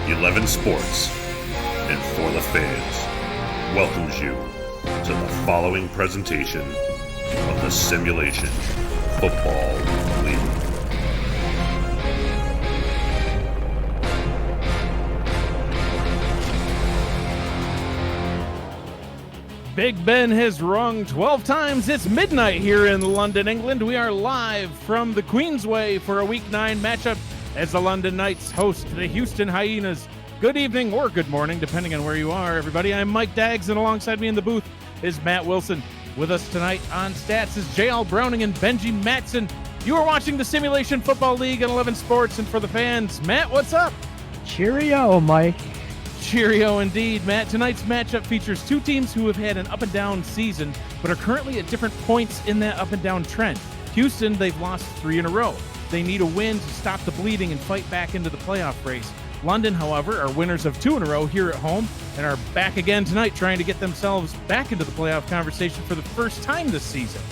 11 Sports and For the Fans welcomes you to the following presentation of the Simulation Football League. Big Ben has rung 12 times. It's midnight here in London, England. We are live from the Queensway for a Week 9 matchup as the London Knights host the Houston Hyenas. Good evening or good morning, depending on where you are, everybody. I'm Mike Daggs, and alongside me in the booth is Matt Wilson. With us tonight on Stats is J.L. Browning and Benji Matson. You are watching the Simulation Football League and 11 Sports, and For the Fans, Matt, what's up? Cheerio, Mike. Cheerio indeed, Matt. Tonight's matchup features two teams who have had an up-and-down season, but are currently at different points in that up-and-down trend. Houston, they've lost 3 in a row. They need a win to stop the bleeding and fight back into the playoff race. London, however, are winners of 2 in a row here at home and are back again tonight trying to get themselves back into the playoff conversation for the first time this season.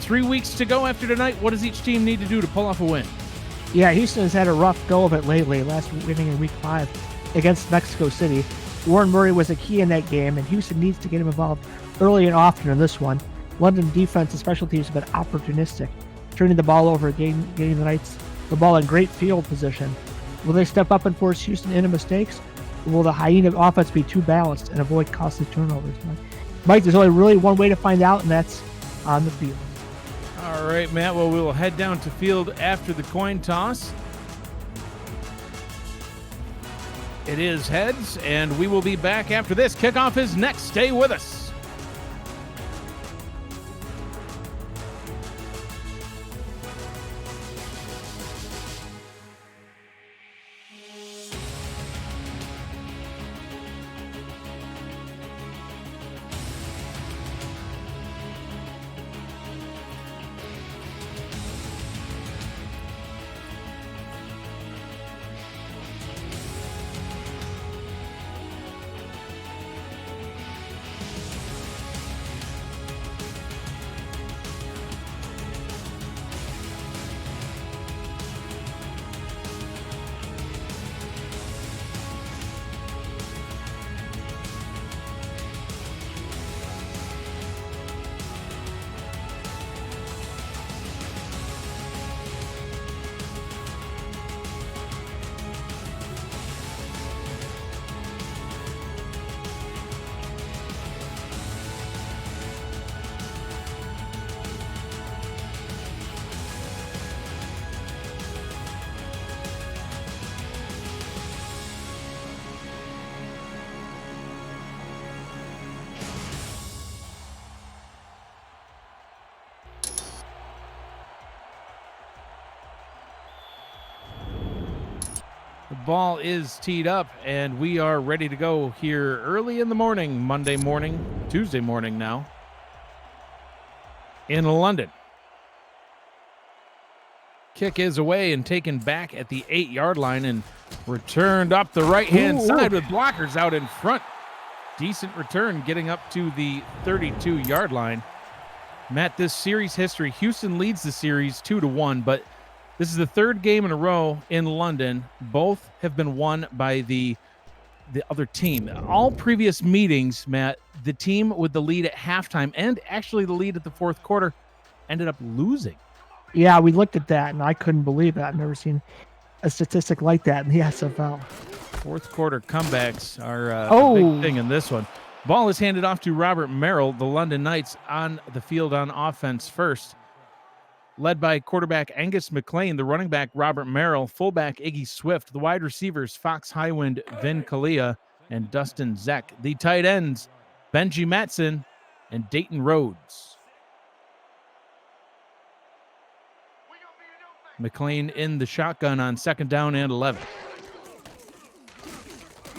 3 weeks to go after tonight. What does each team need to do to pull off a win? Yeah, Houston has had a rough go of it lately, last winning in Week 5 against Mexico City. Warren Murray was a key in that game, and Houston needs to get him involved early and often in this one. London defense and special teams have been opportunistic, turning the ball over, getting the Knights the ball in great field position. Will they step up and force Houston into mistakes? Or will the Hyena offense be too balanced and avoid costly turnovers? Mike, there's only really one way to find out, and that's on the field. All right, Matt. Well, we will head down to field after the coin toss. It is heads, and we will be back after this. Kickoff is next. Stay with us. The ball is teed up, and we are ready to go here early in the morning, Monday morning, Tuesday morning now, in London. Kick is away and taken back at the 8-yard line and returned up the right-hand side with blockers out in front. Decent return getting up to the 32-yard line. Matt, this series history, Houston leads the series 2-1, but this is the third game in a row in London. Both have been won by the other team. All previous meetings, Matt, the team with the lead at halftime and actually the lead at the fourth quarter ended up losing. Yeah, we looked at that, and I couldn't believe it. I've never seen a statistic like that in the SFL. Fourth quarter comebacks are a big thing in this one. Ball is handed off to Robert Merrill, the London Knights on the field on offense first. Led by quarterback Angus McLean, the running back Robert Merrill, fullback Iggy Swift, the wide receivers Fox Highwind, Vin Kalia, and Dustin Zeck. The tight ends Benji Matson and Dayton Rhodes. McLean in the shotgun on 2nd down and 11.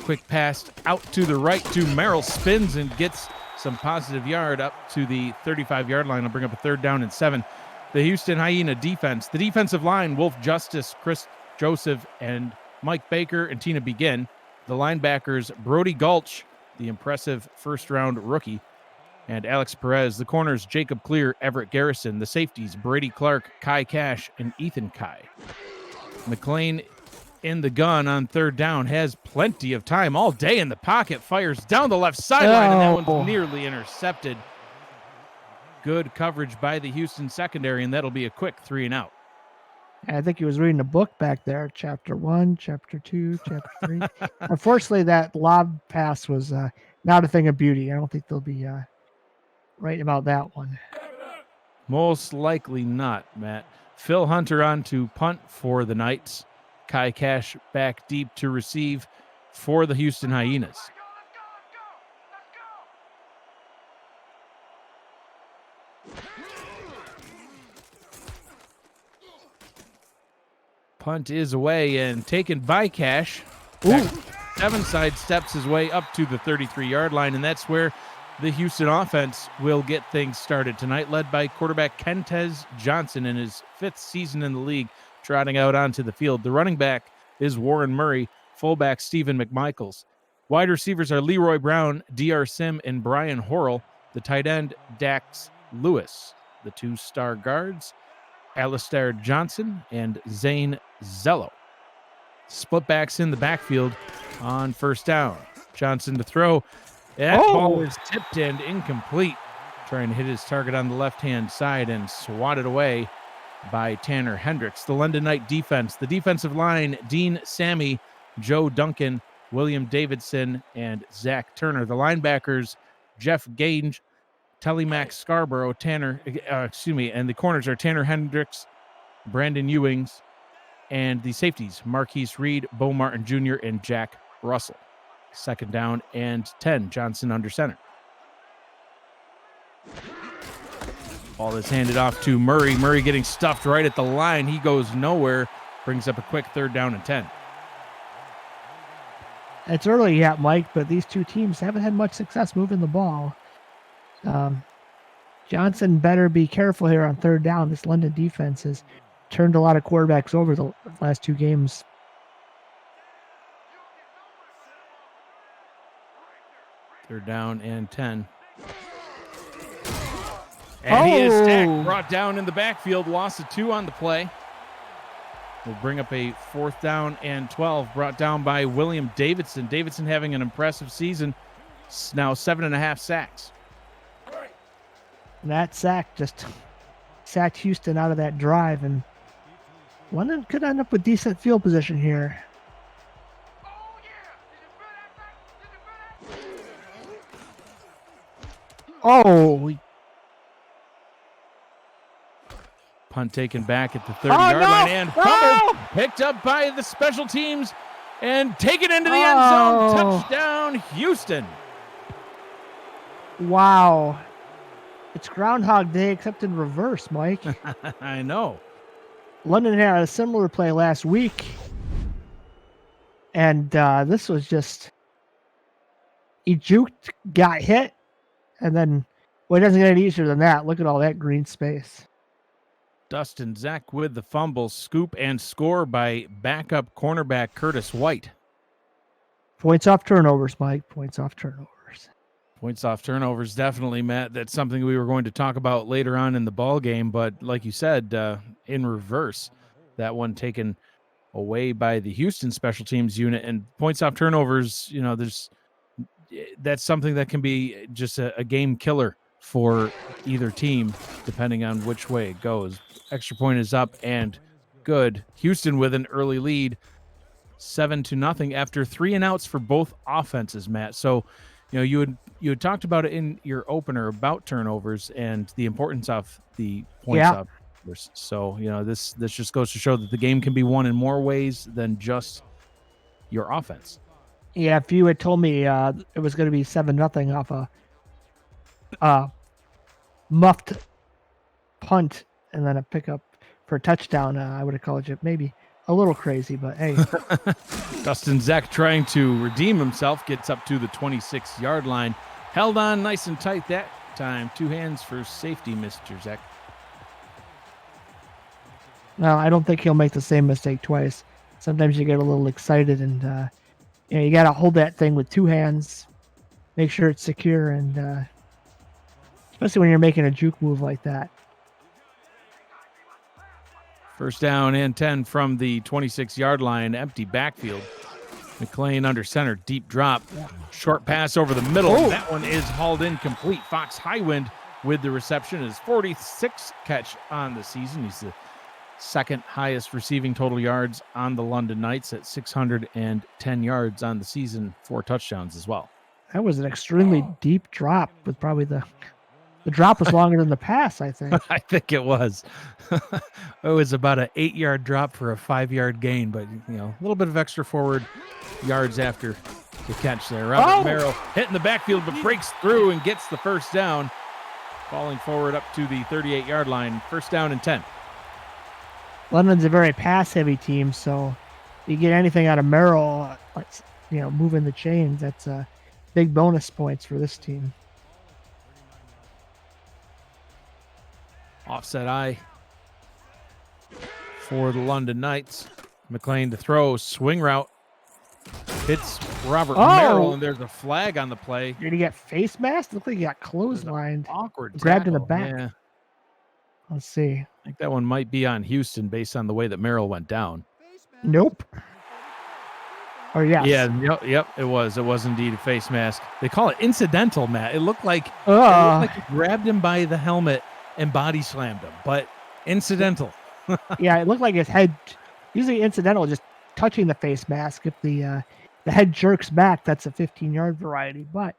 Quick pass out to the right to Merrill, spins and gets some positive yard up to the 35-yard line. I'll bring up a 3rd down and 7. The Houston Hyena defense. The defensive line, Wolf Justice, Chris Joseph, and Mike Baker and Tina Begin. The linebackers, Brody Gulch, the impressive first-round rookie, and Alex Perez. The corners, Jacob Clear, Everett Garrison. The safeties, Brady Clark, Kai Cash, and Ethan Kai. McLean in the gun on third down, has plenty of time all day in the pocket, fires down the left sideline, and that one's nearly intercepted. Good coverage by the Houston secondary, and that'll be a quick 3-and-out. I think he was reading a book back there, chapter 1, chapter 2, chapter 3. Unfortunately, that lob pass was not a thing of beauty. I don't think they'll be right about that one. Most likely not, Matt. Phil Hunter on to punt for the Knights. Kai Cash back deep to receive for the Houston Hyenas. Punt is away and taken by Cash. 7 side steps his way up to the 33-yard line, and that's where the Houston offense will get things started tonight, led by quarterback Kentez Johnson in his 5th season in the league, trotting out onto the field. The running back is Warren Murray, fullback Stephen McMichaels. Wide receivers are Leroy Brown, D.R. Sim, and Brian Horrell. The tight end, Dax Lewis. The 2 star guards, Alistair Johnson and Zane Zello. Split backs in the backfield on first down. Johnson to throw. That ball is tipped and incomplete. Trying to hit his target on the left-hand side and swatted away by Tanner Hendricks. The London Knight defense. The defensive line, Dean Sammy, Joe Duncan, William Davidson, and Zach Turner. The linebackers, Jeff Gage, Telemax Scarborough, and the corners are Tanner Hendricks, Brandon Ewings, and the safeties, Marquise Reed, Bo Martin Jr., and Jack Russell. 2nd down and 10, Johnson under center. Ball is handed off to Murray. Murray getting stuffed right at the line. He goes nowhere, brings up a quick 3rd down and 10. It's early yet, Mike, but these two teams haven't had much success moving the ball. Johnson better be careful here on 3rd down. This London defense has turned a lot of quarterbacks over the last 2 games. Third down and 10. And he is stacked, brought down in the backfield, loss of 2 on the play. Will bring up a 4th down and 12, brought down by William Davidson. Davidson having an impressive season, now 7.5 sacks. That sack just sacked Houston out of that drive, and London could end up with decent field position here. Punt taken back at the 30-yard line and fumbled, picked up by the special teams and taken into the end zone. Touchdown, Houston. Wow. It's Groundhog Day, except in reverse, Mike. I know. London had a similar play last week, and this was just... He juked, got hit, and then... Well, it doesn't get any easier than that. Look at all that green space. Dustin Zek with the fumble, scoop, and score by backup cornerback Curtis White. Points off turnovers, Mike. Points off turnovers. Points off turnovers, definitely, Matt. That's something we were going to talk about later on in the ball game, but like you said, in reverse, that one taken away by the Houston special teams unit. And points off turnovers, that's something that can be just a game killer for either team, depending on which way it goes. Extra point is up and good. Houston with an early lead, 7-0 after 3 and outs for both offenses, Matt. So, you had talked about it in your opener about turnovers and the importance of the points up. So, this just goes to show that the game can be won in more ways than just your offense. Yeah, if you had told me it was going to be 7-0 off a muffed punt and then a pickup for a touchdown, I would have called you maybe a little crazy, but hey. Dustin Zek trying to redeem himself, gets up to the 26-yard line. Held on nice and tight that time. 2 hands for safety, Mr. Zek. No, I don't think he'll make the same mistake twice. Sometimes you get a little excited and you got to hold that thing with 2 hands, make sure it's secure, and especially when you're making a juke move like that. First down and 10 from the 26-yard line. Empty backfield. McLean under center. Deep drop. Short pass over the middle. Oh. That one is hauled in complete. Fox Highwind with the reception. His 46th catch on the season. He's the second highest receiving total yards on the London Knights at 610 yards on the season. 4 touchdowns as well. That was an extremely deep drop with probably the drop was longer than the pass, I think. I think it was. It was about an 8-yard drop for a 5-yard gain, but a little bit of extra forward yards after the catch there. Robert Merrill hitting the backfield, but breaks through and gets the first down, falling forward up to the 38-yard line. First down and 10. London's a very pass-heavy team, so you get anything out of Merrill, moving the chains. That's big bonus points for this team. Offset eye for the London Knights. McLean to throw, swing route. Hits Robert Merrill, and there's a flag on the play. Did he get face masked? Looked like he got clotheslined. Awkward grabbed in the tackle. back. Yeah. Let's see. I think that one might be on Houston based on the way that Merrill went down. Nope. Or yes. Yeah, yep, it was. It was indeed a face mask. They call it incidental, Matt. It looked like he grabbed him by the helmet and body slammed him, but incidental. Yeah, it looked like his head, usually incidental, just touching the face mask. If the head jerks back, that's a 15-yard variety. But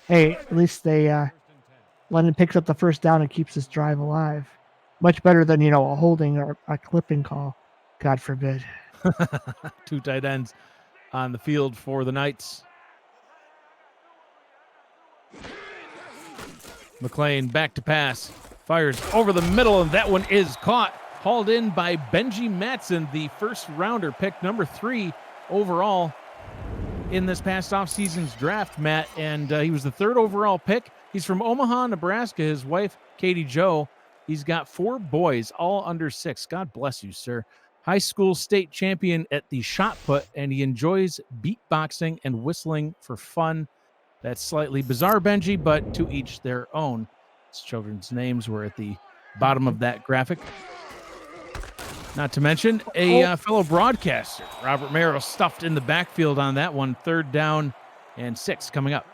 hey, at least London picks up the first down and keeps this drive alive. Much better than a holding or a clipping call. God forbid. 2 tight ends on the field for the Knights. McLean back to pass. Fires over the middle, and that one is caught. Hauled in by Benji Matson, the first-rounder pick, number 3 overall in this past offseason's draft, Matt. And he was the 3rd overall pick. He's from Omaha, Nebraska. His wife, Katie Jo. He's got 4 boys, all under 6. God bless you, sir. High school state champion at the shot put, and he enjoys beatboxing and whistling for fun. That's slightly bizarre, Benji, but to each their own. His children's names were at the bottom of that graphic. Not to mention a fellow broadcaster, Robert Merrill, stuffed in the backfield on that one. 3rd down and 6 coming up.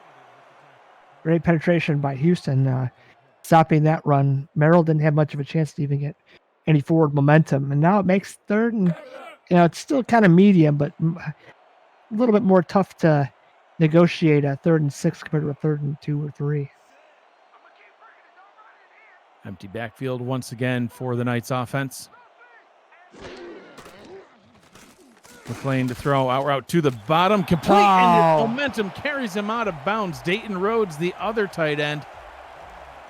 Great penetration by Houston, stopping that run. Merrill didn't have much of a chance to even get any forward momentum, and now it makes 3rd and it's still kind of medium, but a little bit more tough to negotiate a 3rd and 6 compared to a 3rd and 2 or 3. Empty backfield once again for the Knights offense. McLean to throw, out route to the bottom, complete, and his momentum carries him out of bounds. Dayton Rhodes, the other tight end,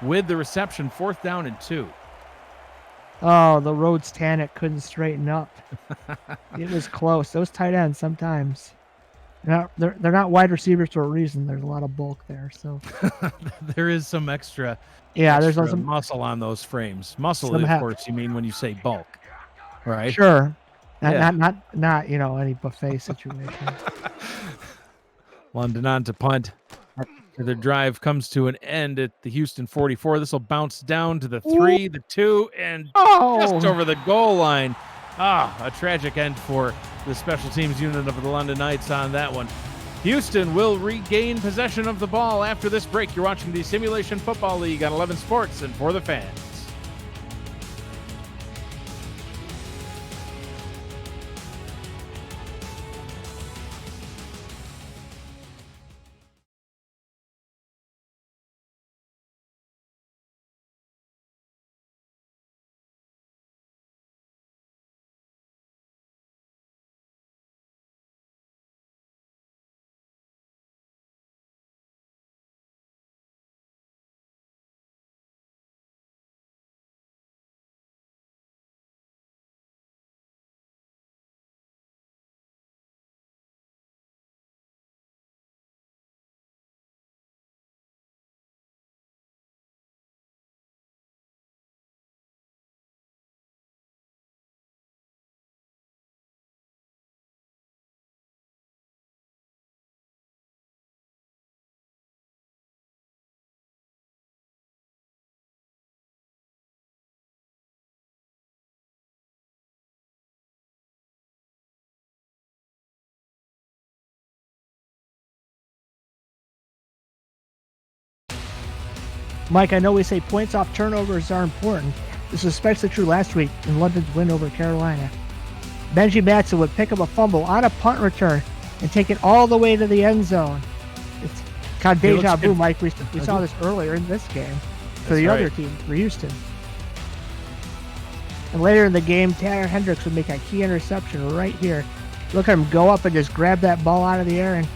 with the reception. 4th down and 2. Oh, the Rhodes Tannic couldn't straighten up. It was close. Those tight ends sometimes. They're not wide receivers for a reason. There's a lot of bulk there. So there is some extra there's some muscle on those frames. Muscle, of course, you mean when you say bulk, right? Sure. Not any buffet situation. London on to punt. The drive comes to an end at the Houston 44. This will bounce down to the 3, the 2, and just over the goal line. A tragic end for the special teams unit of the London Knights on that one. Houston will regain possession of the ball after this break. You're watching the Simulation Football League on 11 Sports and For the Fans. Mike, I know we say points off turnovers are important. This is especially true last week in London's win over Carolina. Benji Matson would pick up a fumble on a punt return and take it all the way to the end zone. It's kind of deja vu, Mike. We saw this earlier in this game for the other team, for Houston. And later in the game, Tanner Hendricks would make a key interception right here. Look at him go up and just grab that ball out of the air and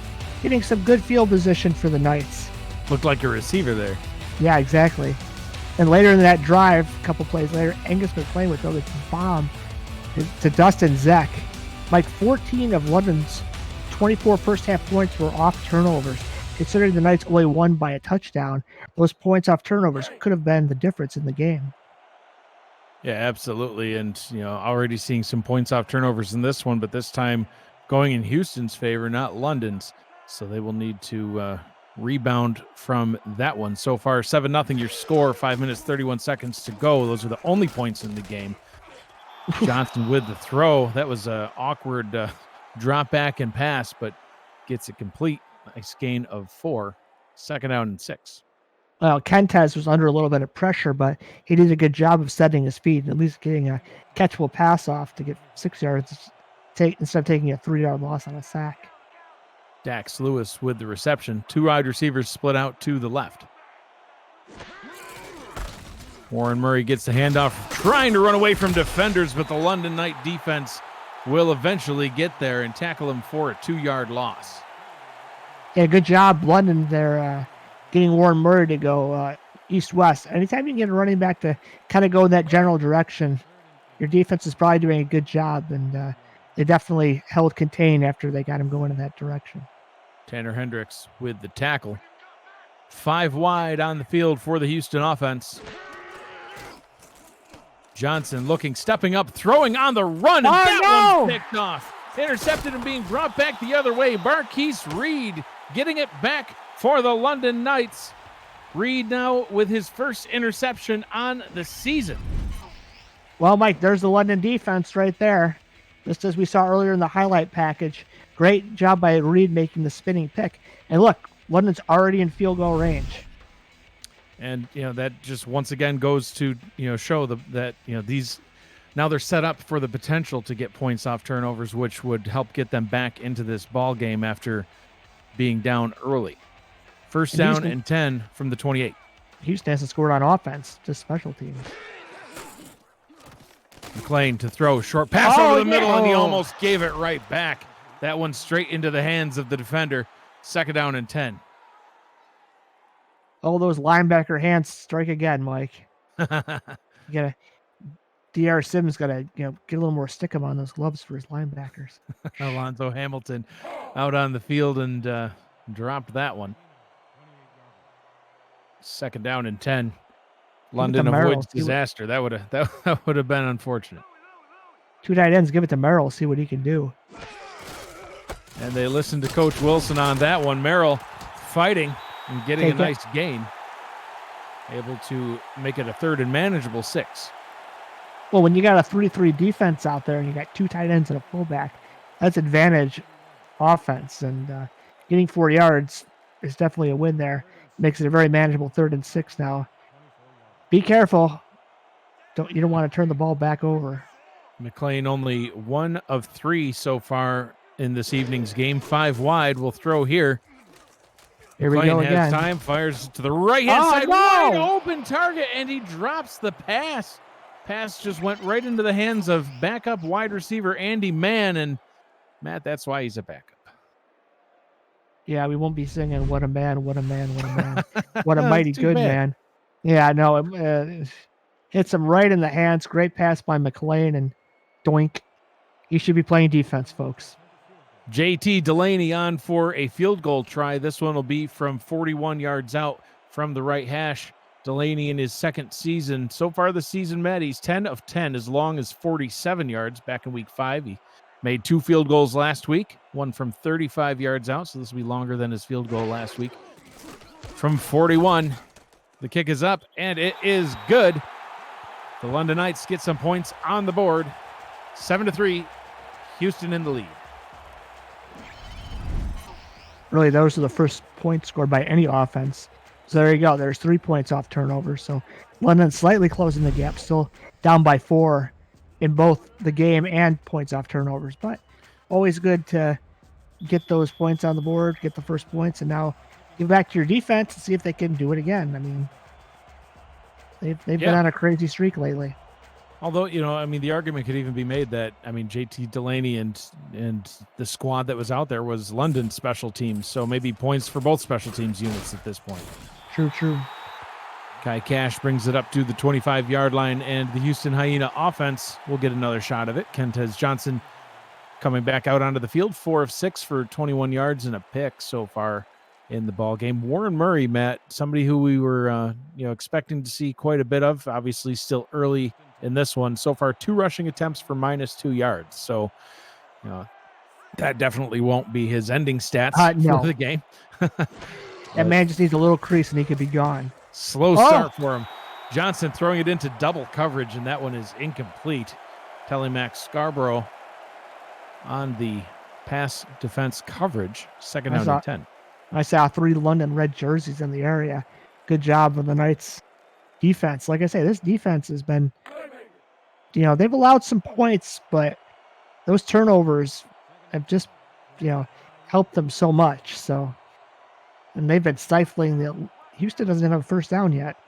getting some good field position for the Knights. Looked like a receiver there. Yeah, exactly. And later in that drive, a couple plays later, Angus McLean would throw this bomb to Dustin Zeck. Mike, 14 of London's 24 first-half points were off turnovers. Considering the Knights only won by a touchdown, those points off turnovers could have been the difference in the game. Yeah, absolutely. And, already seeing some points off turnovers in this one, but this time going in Houston's favor, not London's. So they will need to rebound from that one. So far, 7-0 your score, 5 minutes, 31 seconds to go. Those are the only points in the game. Johnson with the throw. That was an awkward drop back and pass, but gets it complete. Nice gain of 4. 2nd down and 6. Well, Kentez was under a little bit of pressure, but he did a good job of setting his feet and at least getting a catchable pass off to get 6 yards instead of taking a 3-yard loss on a sack. Dax Lewis with the reception. 2 wide receivers split out to the left. Warren Murray gets the handoff, trying to run away from defenders, but the London Knight defense will eventually get there and tackle him for a 2-yard loss. Yeah, good job, London. They're getting Warren Murray to go east-west. Anytime you can get a running back to kind of go in that general direction, your defense is probably doing a good job, and they definitely held contained after they got him going in that direction. Tanner Hendricks with the tackle. 5 wide on the field for the Houston offense. Johnson stepping up, throwing on the run, and one's picked off. Intercepted and being brought back the other way. Marquise Reed getting it back for the London Knights. Reed now with his first interception on the season. Well, Mike, there's the London defense right there. Just as we saw earlier in the highlight package. Great job by Reed making the spinning pick. And look, London's already in field goal range. And, that just once again goes to, show that these now they're set up for the potential to get points off turnovers, which would help get them back into this ball game after being down early. First down and 10 from the 28. Houston hasn't scored on offense, just special teams. McLean to throw, short pass over the middle, and he almost gave it right back. That one straight into the hands of the defender. 2nd down and 10. Oh, those linebacker hands strike again, Mike. D.R. Sims got to get a little more stickum on those gloves for his linebackers. Alonzo Hamilton out on the field and dropped that one. 2nd down and 10. London avoids disaster. That would have been unfortunate. 2 tight ends, give it to Merrill, see what he can do. And they listened to Coach Wilson on that one. Merrill fighting and getting a nice gain. Able to make it a 3rd and manageable 6. Well, when you got a 3-3 defense out there and you got 2 tight ends and a fullback, that's advantage offense. And getting 4 yards is definitely a win there. Makes it a very manageable 3rd and 6 now. Be careful. You don't want to turn the ball back over. McLean only 1 of 3 so far in this evening's game. 5 wide will throw here. Here we go again. Has time, fires to the right-hand side. Wide open target, and he drops the pass. Pass just went right into the hands of backup wide receiver Andy Mann, and Matt, that's why he's a backup. Yeah, we won't be singing "What a man, what a man, what a man, what a mighty good man." Yeah, no, it hits him right in the hands. Great pass by McLean, and doink. He should be playing defense, folks. JT Delaney on for a field goal try. This one will be from 41 yards out from the right hash. Delaney in his 2nd season. So far this season, Matt, he's 10 of 10 as long as 47 yards back in week 5. He made 2 field goals last week, one from 35 yards out, so this will be longer than his field goal last week. From 41, the kick is up, and it is good. The London Knights get some points on the board. 7-3, Houston in the lead. Really, those are the first points scored by any offense So there you go. There's 3 points off turnovers. So London slightly closing the gap, still down by 4 in both the game and points off turnovers. But always good to get those points on the board, get the first points, and now give back to your defense and see if they can do it again. I mean, they've been on a crazy streak lately. Although, the argument could even be made that, JT Delaney and the squad that was out there was London's special teams. So maybe points for both special teams units at this point. True. Kai Cash brings it up to the 25-yard line, and the Houston Hyena offense will get another shot of it. Kentez Johnson coming back out onto the field, 4 of 6 for 21 yards and a pick so far in the ball game. Warren Murray, Matt, somebody who we were expecting to see quite a bit of, obviously still early in this one. So far, 2 rushing attempts for -2 yards. So that definitely won't be his ending stats no. for the game. That man just needs a little crease and he could be gone. Slow start for him. Johnson throwing it into double coverage, and that one is incomplete. Telemax Scarborough on the pass defense coverage, second down and 10. I saw 3 London red jerseys in the area. Good job of the Knights defense. Like I say, this defense has been, they've allowed some points, but those turnovers have just, helped them so much. So, and they've been stifling Houston doesn't have a first down yet.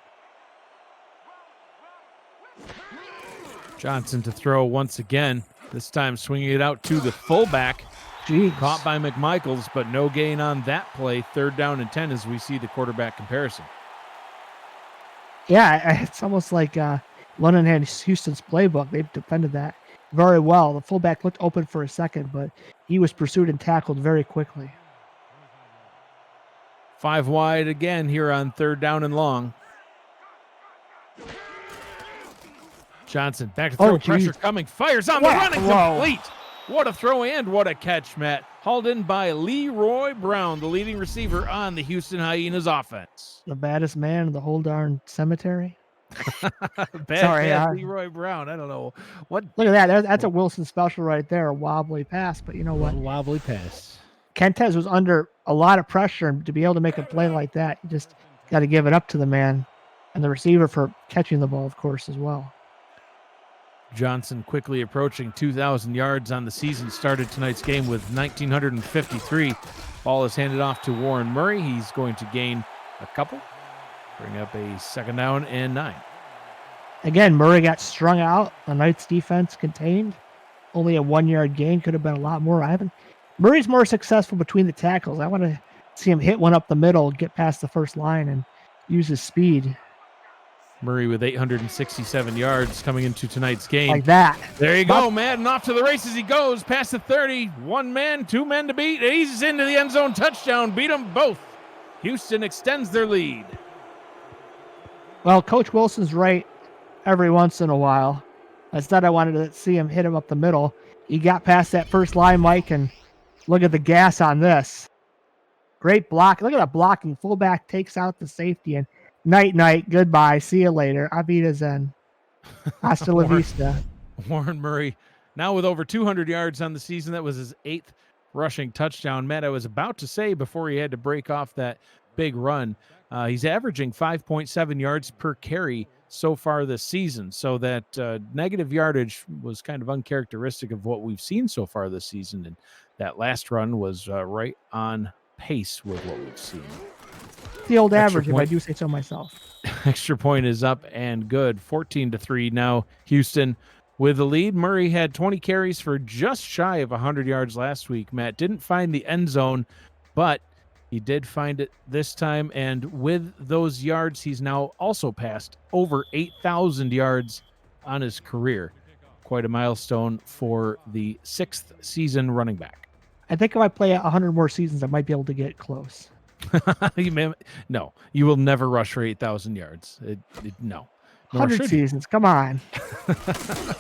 Johnson to throw once again, this time swinging it out to the fullback. Jeez. Caught by McMichaels, but no gain on that play. 3rd down and 10 as we see the quarterback comparison. Yeah, it's almost like London had Houston's playbook. They've defended that very well. The fullback looked open for a second, but he was pursued and tackled very quickly. 5 wide again here on 3rd down and long. Johnson back to throw, pressure coming, fires on the run and complete. What a throw and what a catch, Matt. Hauled in by Leroy Brown, the leading receiver on the Houston Hyenas offense. The baddest man in the whole darn cemetery. Bad Leroy Brown. I don't know. What? Look at that. That's a Wilson special right there, a wobbly pass. But you know what? Wobbly pass. Kentez was under a lot of pressure, and to be able to make a play like that, you just got to give it up to the man and the receiver for catching the ball, of course, as well. Johnson quickly approaching 2,000 yards on the season. Started tonight's game with 1,953. Ball is handed off to Warren Murray. He's going to gain a couple. Bring up a 2nd down and 9. Again, Murray got strung out. The Knights defense contained. Only a 1-yard gain. Could have been a lot more. Murray's more successful between the tackles. I want to see him hit one up the middle, get past the first line, and use his speed. Murray with 867 yards coming into tonight's game. Like that. There you go, man. And off to the races he goes. Past the 30. 1 man, 2 men to beat. And he's into the end zone touchdown. Beat them both. Houston extends their lead. Well, Coach Wilson's right every once in a while. Instead, I wanted to see him hit him up the middle. He got past that first line, Mike, and look at the gas on this. Great block. Look at that blocking. Fullback takes out the safety, and night, goodbye. See you later. Auf Wiedersehen. Hasta la vista. Warren Murray, now with over 200 yards on the season. That was his 8th rushing touchdown. Matt, I was about to say before he had to break off that big run, he's averaging 5.7 yards per carry so far this season. So that negative yardage was kind of uncharacteristic of what we've seen so far this season. And that last run was right on pace with what we've seen. The old average, if I do say so myself. Extra point is up and good. 14-3 now. Houston with the lead. Murray had 20 carries for just shy of 100 yards last week. Matt didn't find the end zone, but he did find it this time. And with those yards, he's now also passed over 8,000 yards on his career. Quite a milestone for the 6th season running back. I think if I play 100 more seasons, I might be able to get close. No, you will never rush for 8,000 yards. No. 100 seasons, come on. The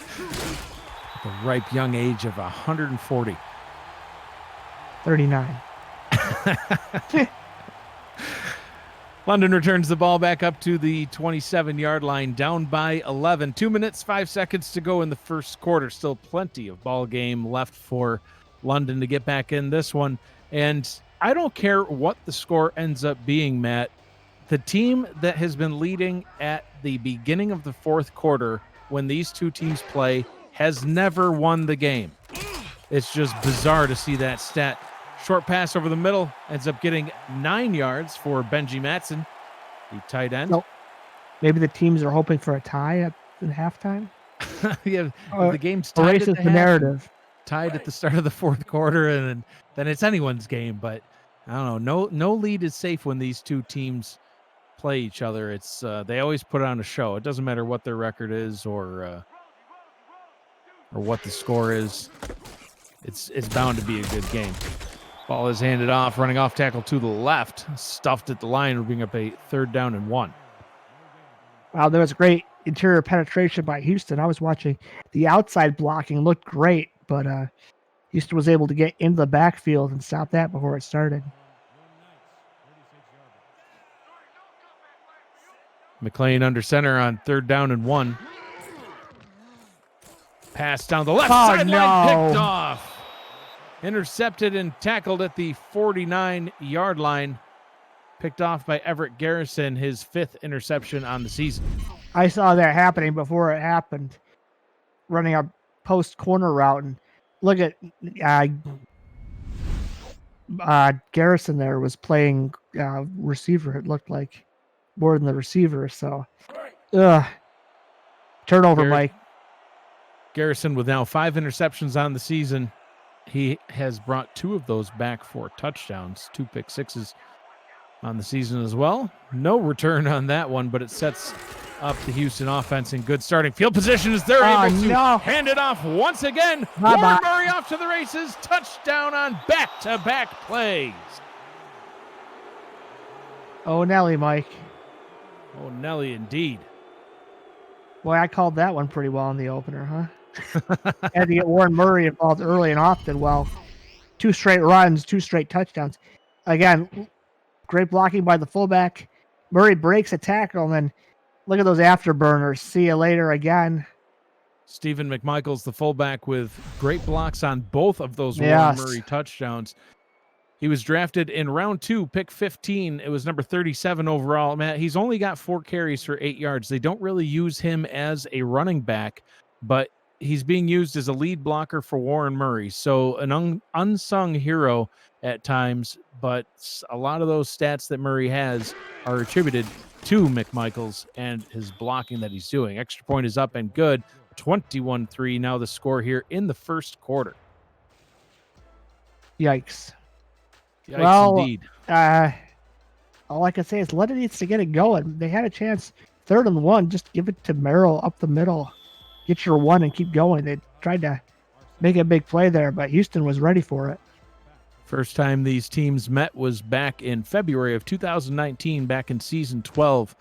ripe young age of 140. 39. London returns the ball back up to the 27-yard line, down by 11. 2 minutes, 5 seconds to go in the first quarter. Still plenty of ball game left for London to get back in this one. And I don't care what the score ends up being, Matt. The team that has been leading at the beginning of the fourth quarter when these two teams play has never won the game. It's just bizarre to see that stat. Short pass over the middle ends up getting 9 yards for Benji Matson, the tight end. So maybe the teams are hoping for a tie at halftime. Yeah, the game's tied at the narrative. Tied at the start of the fourth quarter, and then it's anyone's game. But I don't know. No lead is safe when these two teams play each other. It's they always put on a show. It doesn't matter what their record is or what the score is. It's bound to be a good game. Ball is handed off, running off tackle to the left, stuffed at the line, will bring up a 3rd down and 1. Wow, there was great interior penetration by Houston. I was watching the outside blocking, looked great, but Houston was able to get into the backfield and stop that before it started. McLean under center on 3rd down and 1. Pass down the left sideline, picked off. Intercepted and tackled at the 49-yard line. Picked off by Everett Garrison, his 5th interception on the season. I saw that happening before it happened, running a post corner route. And look at Garrison there was playing receiver, it looked like, more than the receiver. So, turnover, Mike. Garrison with now 5 interceptions on the season. He has brought 2 of those back for touchdowns, 2 pick sixes on the season as well. No return on that one, but it sets up the Houston offense in good starting field position as they're able to hand it off once again. Warren Murray off to the races. Touchdown on back-to-back plays. Oh, Nelly, Mike. Oh, Nelly, indeed. Boy, I called that one pretty well in the opener, huh? Had to get Warren Murray involved early and often. Well, 2 straight runs, 2 straight touchdowns. Again, great blocking by the fullback. Murray breaks a tackle, and then look at those afterburners. See you later again. Stephen McMichaels, the fullback, with great blocks on both of those Warren Murray touchdowns. He was drafted in round 2, pick 15. It was number 37 overall. Matt, he's only got 4 carries for 8 yards. They don't really use him as a running back, but he's being used as a lead blocker for Warren Murray. So an unsung hero at times, but a lot of those stats that Murray has are attributed to McMichaels and his blocking that he's doing. Extra point is up and good. 21-3 now the score here in the first quarter. Yikes. Yikes, indeed. All I can say is London needs to get it going. They had a chance, 3rd and 1. Just give it to Merrill up the middle. Get your 1 and keep going. They tried to make a big play there, but Houston was ready for it. First time these teams met was back in February of 2019, back in season 12.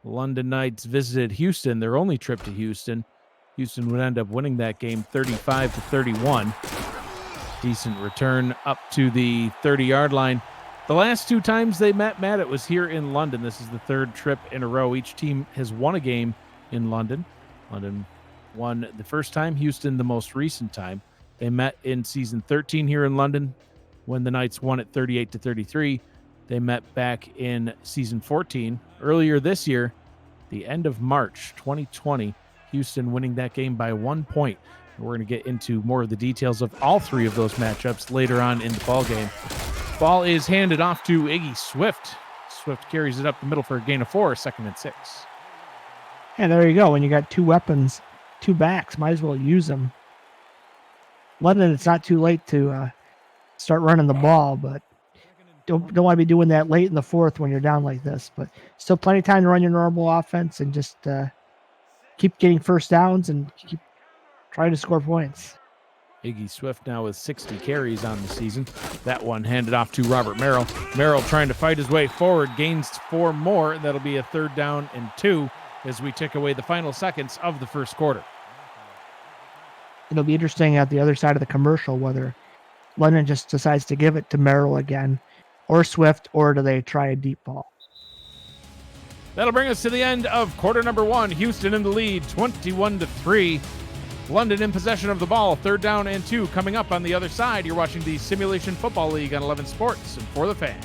London Knights visited Houston, their only trip to Houston. Houston would end up winning that game 35-31. Decent return up to the 30-yard line. The last 2 times they met, Matt, it was here in London. This is the 3rd trip in a row. Each team has won a game in London. London won the first time, Houston the most recent time. They met in season 13 here in London when the Knights won it 38-33. They met back in season 14 earlier this year, the end of March 2020, Houston winning that game by 1 point. And we're going to get into more of the details of all 3 of those matchups later on in the ball game. Ball is handed off to Iggy Swift. Swift carries it up the middle for a gain of 4, 2nd and 6. And there you go. When you got 2 weapons, 2 backs, might as well use them. London, it's not too late to start running the ball, but don't want to be doing that late in the 4th when you're down like this. But still plenty of time to run your normal offense and just keep getting first downs and keep trying to score points. Iggy Swift now with 60 carries on the season. That one handed off to Robert Merrill. Merrill trying to fight his way forward, gains 4 more. That'll be a 3rd down and 2 as we tick away the final seconds of the first quarter. It'll be interesting at the other side of the commercial whether London just decides to give it to Merrill again or Swift, or do they try a deep ball? That'll bring us to the end of quarter number 1. Houston in the lead, 21-3. London in possession of the ball, 3rd down and 2 coming up on the other side. You're watching the Simulation Football League on 11 Sports and For the Fans.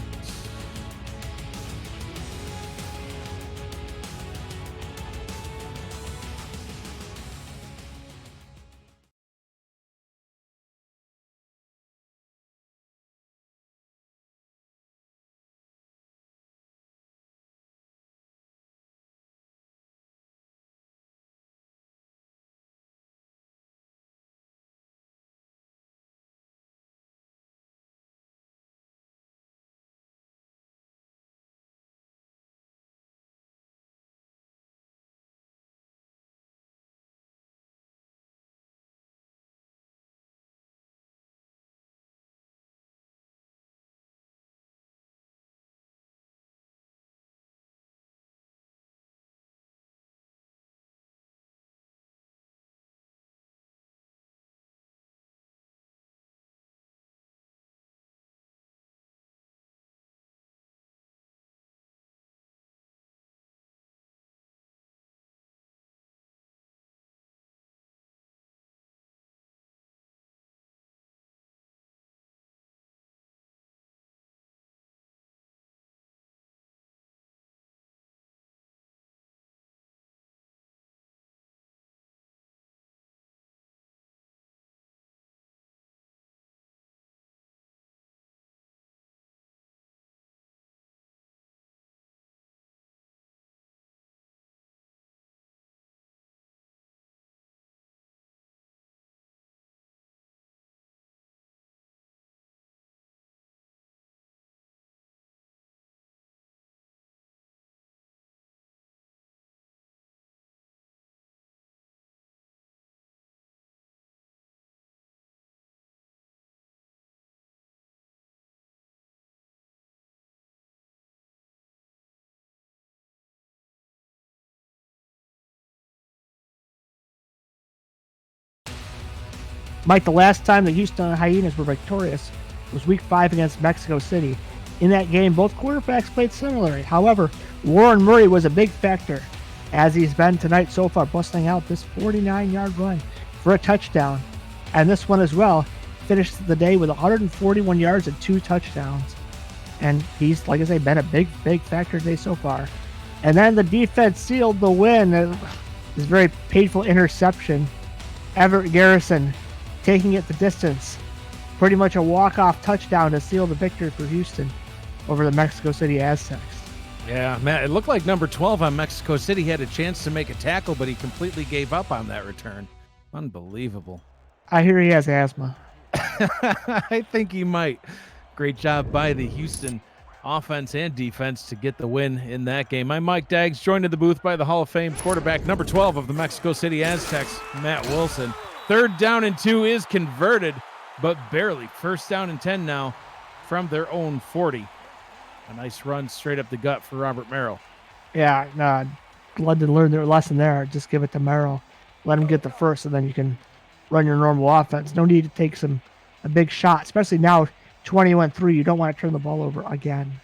Mike, the last time the Houston Hyenas were victorious was Week 5 against Mexico City. In that game, both quarterbacks played similarly. However, Warren Murray was a big factor, as he's been tonight so far, busting out this 49-yard run for a touchdown. And this one as well finished the day with 141 yards and 2 touchdowns. And he's, like I say, been a big factor today so far. And then the defense sealed the win. This very painful interception. Everett Garrison taking it the distance. Pretty much a walk-off touchdown to seal the victory for Houston over the Mexico City Aztecs. Yeah, Matt, it looked like number 12 on Mexico City had a chance to make a tackle, but he completely gave up on that return. Unbelievable. I hear he has asthma. I think he might. Great job by the Houston offense and defense to get the win in that game. I'm Mike Daggs, joined in the booth by the Hall of Fame quarterback, number 12 of the Mexico City Aztecs, Matt Wilson. 3rd down and 2 is converted, but barely. 1st down and 10 now from their own 40. A nice run straight up the gut for Robert Merrill. Yeah, no, London learned their lesson there. Just give it to Merrill. Let him get the first, and then you can run your normal offense. No need to take a big shot, especially now 20-3. You don't want to turn the ball over again.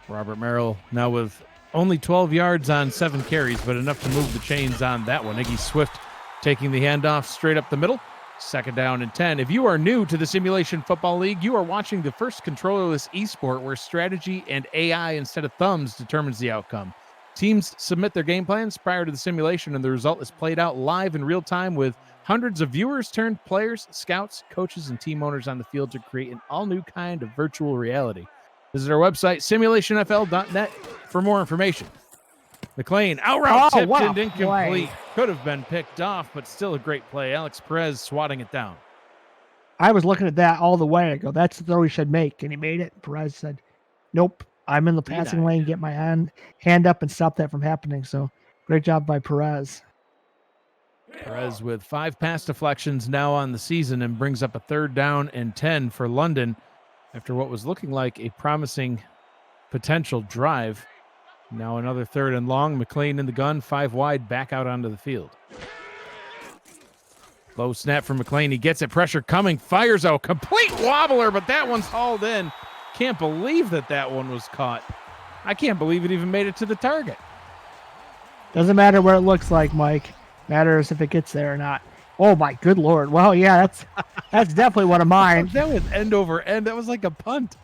Robert Merrill now with only 12 yards on 7 carries, but enough to move the chains on that one. Iggy Swift taking the handoff straight up the middle. 2nd down and 10. If you are new to the Simulation Football League, you are watching the first controllerless esport where strategy and AI instead of thumbs determines the outcome. Teams submit their game plans prior to the simulation, and the result is played out live in real time with hundreds of viewers turned players, scouts, coaches, and team owners on the field to create an all-new kind of virtual reality. Visit our website, simulationfl.net, for more information. McLean, out route tipped and incomplete. Could have been picked off, but still a great play. Alex Perez swatting it down. I was looking at that all the way. I go, that's the throw he should make. And he made it. Perez said, nope, I'm in the passing lane. Get my hand up and stop that from happening. So great job by Perez. Perez with 5 pass deflections now on the season and brings up a 3rd down and 10 for London after what was looking like a promising potential drive. Now another 3rd and long. McLean in the gun, 5 wide, back out onto the field. Low snap from McLean. He gets it. Pressure coming. Fires out. Complete wobbler, but that one's hauled in. Can't believe that one was caught. I can't believe it even made it to the target. Doesn't matter where it looks like, Mike. Matters if it gets there or not. Oh, my good Lord. Well, yeah, that's definitely one of mine. That was end over end. That was like a punt.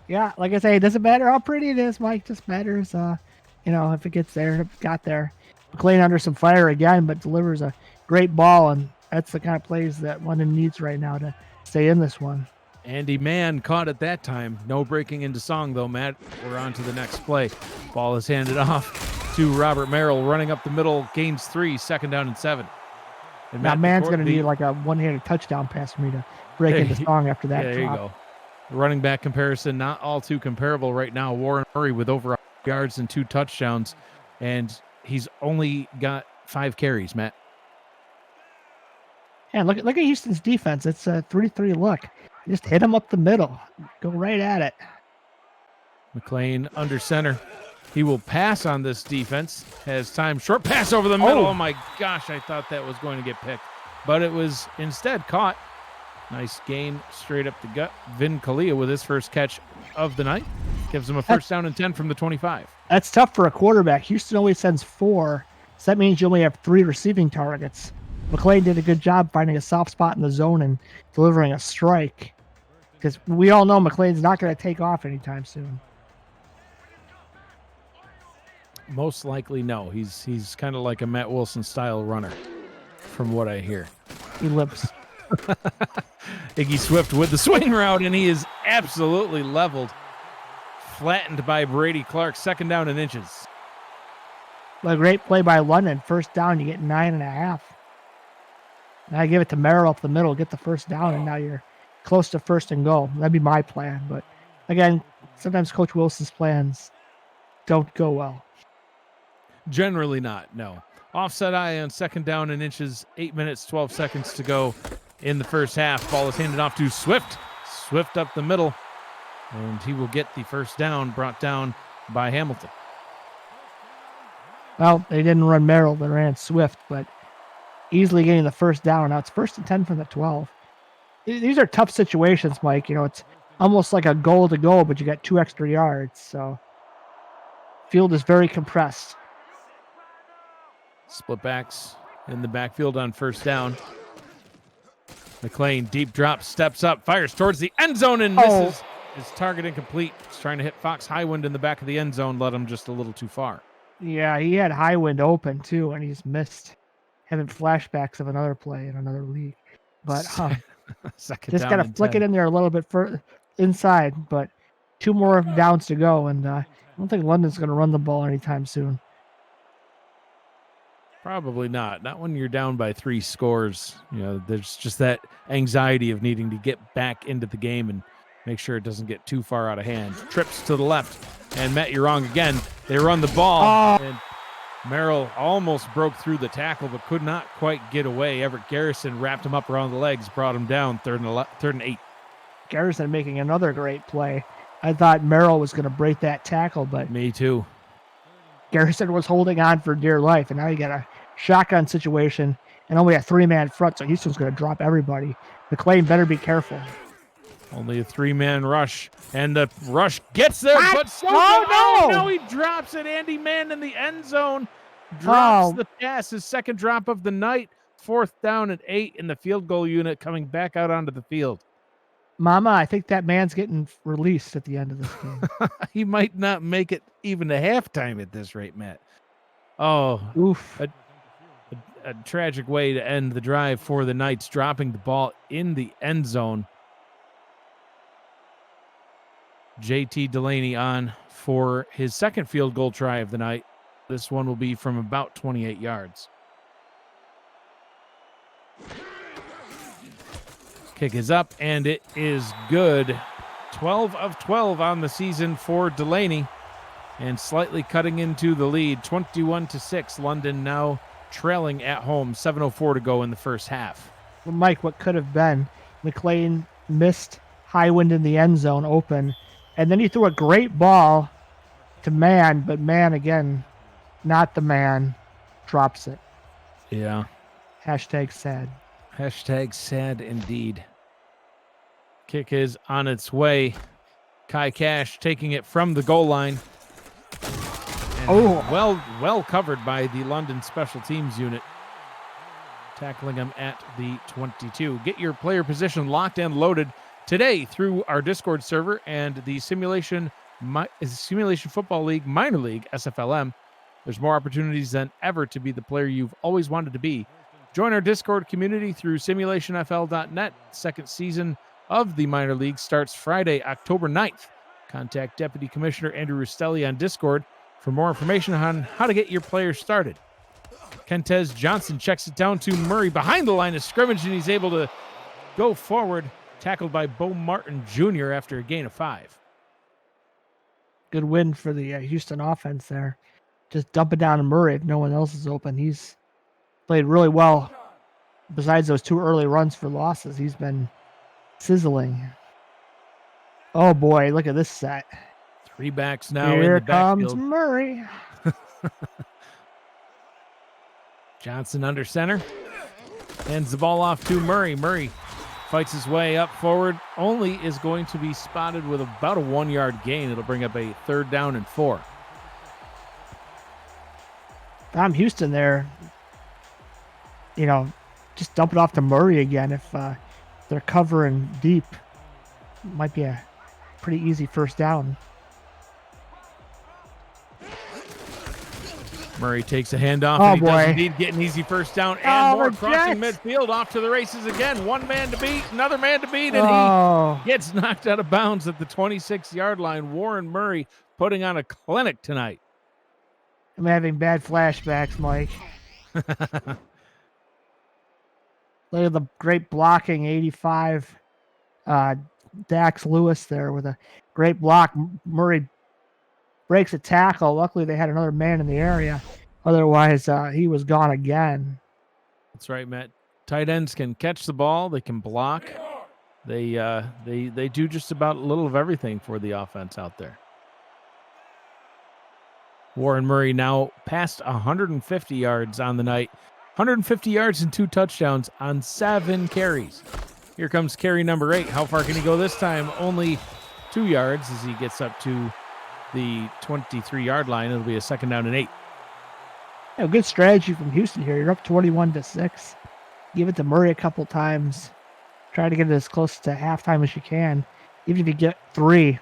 Yeah, like I say, it doesn't matter how pretty it is, Mike. Just matters, if it gets there, if it got there. McLean under some fire again, but delivers a great ball, and that's the kind of plays that London needs right now to stay in this one. Andy Mann caught it that time. No breaking into song, though, Matt. We're on to the next play. Ball is handed off to Robert Merrill, running up the middle, gains 3, 2nd down and 7. And now, Mann's going to need like a one-handed touchdown pass for me to break into song after that. There you go. Running back comparison, not all too comparable right now. Warren Murray with over 100 yards and 2 touchdowns, and he's only got 5 carries, Matt. Yeah, look at Houston's defense. It's a 3-3 look. Just hit him up the middle. Go right at it. McLean under center. He will pass on this defense. Has time. Short pass over the middle. Oh my gosh, I thought that was going to get picked. But it was instead caught. Nice gain straight up the gut. Vin Kalia with his first catch of the night. Gives him a 1st down and 10 from the 25. That's tough for a quarterback. Houston always sends 4. So that means you only have 3 receiving targets. McLean did a good job finding a soft spot in the zone and delivering a strike. Because we all know McLean's not going to take off anytime soon. Most likely, no. He's kind of like a Matt Wilson style runner, from what I hear. He lives. Iggy Swift with the swing route, and he is absolutely leveled. Flattened by Brady Clark. 2nd down and inches. A great play by London. 1st down, you get 9.5. Now I give it to Merrill up the middle, get the 1st down, and now you're close to 1st and goal. That'd be my plan. But again, sometimes Coach Wilson's plans don't go well. Generally not, no. Offset eye on 2nd down and inches. 8 minutes, 12 seconds to go in the first half. Ball is handed off to Swift. Swift up the middle, and he will get the 1st down, brought down by Hamilton. Well, they didn't run Merrill, they ran Swift, but easily getting the first down. Now it's 1st and 10 from the 12. These are tough situations, Mike. It's almost like a goal to go, but you got 2 extra yards. So field is very compressed. Split backs in the backfield on first down. McLean, deep drop, steps up, fires towards the end zone and misses. His target incomplete. He's trying to hit Fox Highwind in the back of the end zone, led him just a little too far. Yeah, he had Highwind open too, and he's missed. Having flashbacks of another play in another league. But just got to flick it in there a little bit further inside, but 2 more downs to go, and I don't think London's going to run the ball anytime soon. Probably not. Not when you're down by 3 scores. There's just that anxiety of needing to get back into the game and make sure it doesn't get too far out of hand. Trips to the left, and Matt, you're wrong again. They run the ball, and Merrill almost broke through the tackle, but could not quite get away. Everett Garrison wrapped him up around the legs, brought him down, 3rd and 8. Garrison making another great play. I thought Merrill was going to break that tackle, but me too. Garrison was holding on for dear life, and now you got a shotgun situation and only a 3-man front, so Houston's going to drop everybody. McLean better be careful. Only a 3-man rush, and the rush gets there, but no, he drops it. Andy Mann in the end zone drops the pass, his 2nd drop of the night. 4th down and 8 in the field goal unit coming back out onto the field. Mama, I think that man's getting released at the end of this game. He might not make it even to halftime at this rate, Matt. Oof. A tragic way to end the drive for the Knights, dropping the ball in the end zone. JT Delaney on for his 2nd field goal try of the night. This one will be from about 28 yards. Kick is up, and it is good. 12 of 12 on the season for Delaney, and slightly cutting into the lead, 21-6. London now trailing at home, 7:04 to go in the first half. Well, Mike, what could have been? McLean missed Highwind in the end zone open, and then he threw a great ball to Mann, but Mann, again, not the man, drops it. Yeah. Hashtag sad. Hashtag sad indeed. Kick is on its way. Kai Cash taking it from the goal line. And well covered by the London special teams unit. Tackling him at the 22. Get your player position locked and loaded today through our Discord server and the Simulation Football League Minor League, SFLM. There's more opportunities than ever to be the player you've always wanted to be. Join our Discord community through simulationfl.net. 2nd season of the minor league starts Friday, October 9th. Contact Deputy Commissioner Andrew Rustelli on Discord for more information on how to get your players started. Kentez Johnson checks it down to Murray behind the line of scrimmage, and he's able to go forward, tackled by Bo Martin Jr. after a gain of 5. Good win for the Houston offense there. Just dump it down to Murray if no one else is open. He's played really well. Besides those 2 early runs for losses, he's been sizzling. Oh boy, look at this set. 3 backs now Here in the backfield. Comes Murray. Johnson under center. Hands the ball off to Murray. Murray fights his way up forward. Only is going to be spotted with about a 1-yard gain. It'll bring up a 3rd down and 4. If I'm Houston there, just dump it off to Murray again if they're covering deep. Might be a pretty easy first down. Murray takes a handoff, and he does indeed get an easy first down and more, crossing midfield, off to the races again. One man to beat, another man to beat, and he gets knocked out of bounds at the 26-yard line. Warren Murray putting on a clinic tonight. I'm having bad flashbacks, Mike. Look at the great blocking, 85. Dax Lewis there with a great block. Murray breaks a tackle. Luckily, they had another man in the area. Otherwise, he was gone again. That's right, Matt. Tight ends can catch the ball. They can block. They do just about a little of everything for the offense out there. Warren Murray now past 150 yards on the night. 150 yards and 2 touchdowns on 7 carries. Here comes carry number 8. How far can he go this time? Only 2 yards as he gets up to the 23-yard line. It'll be a 2nd down and 8. Yeah, good strategy from Houston here. You're up 21-6. Give it to Murray a couple times. Try to get it as close to halftime as you can. Even if you get 3,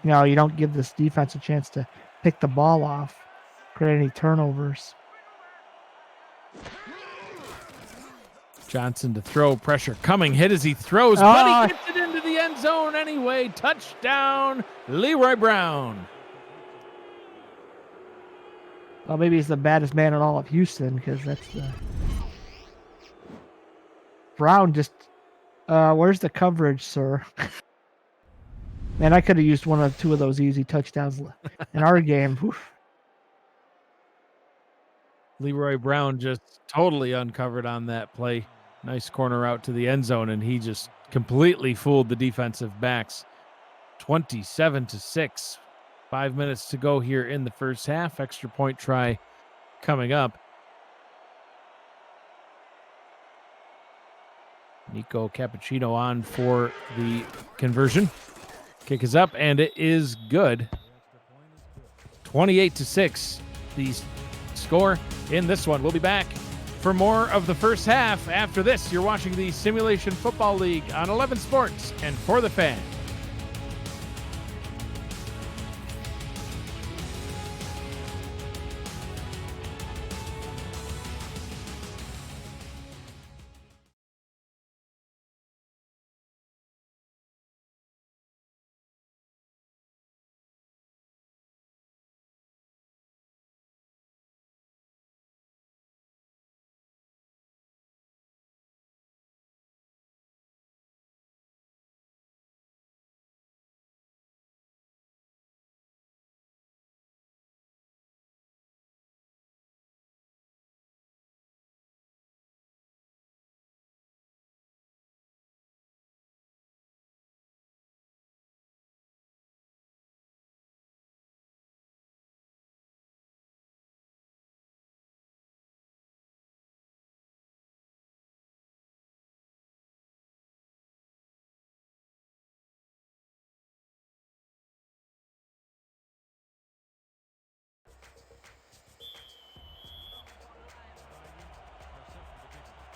you don't give this defense a chance to pick the ball off, create any turnovers. Johnson to throw, pressure coming, hit as he throws, but he gets it into the end zone anyway. Touchdown, Leroy Brown. Well, maybe he's the baddest man in all of Houston because that's the... Brown just... where's the coverage, sir? Man, I could have used 1 or 2 of those easy touchdowns in our game. Oof. Leroy Brown just totally uncovered on that play. Nice corner out to the end zone, and he just completely fooled the defensive backs. 27-6. 5 minutes to go here in the first half. Extra point try coming up. Nico Cappuccino on for the conversion. Kick is up, and it is good. 28-6. The score in this one. We'll be back for more of the first half. After this, you're watching the Simulation Football League on 11 Sports and For the Fan.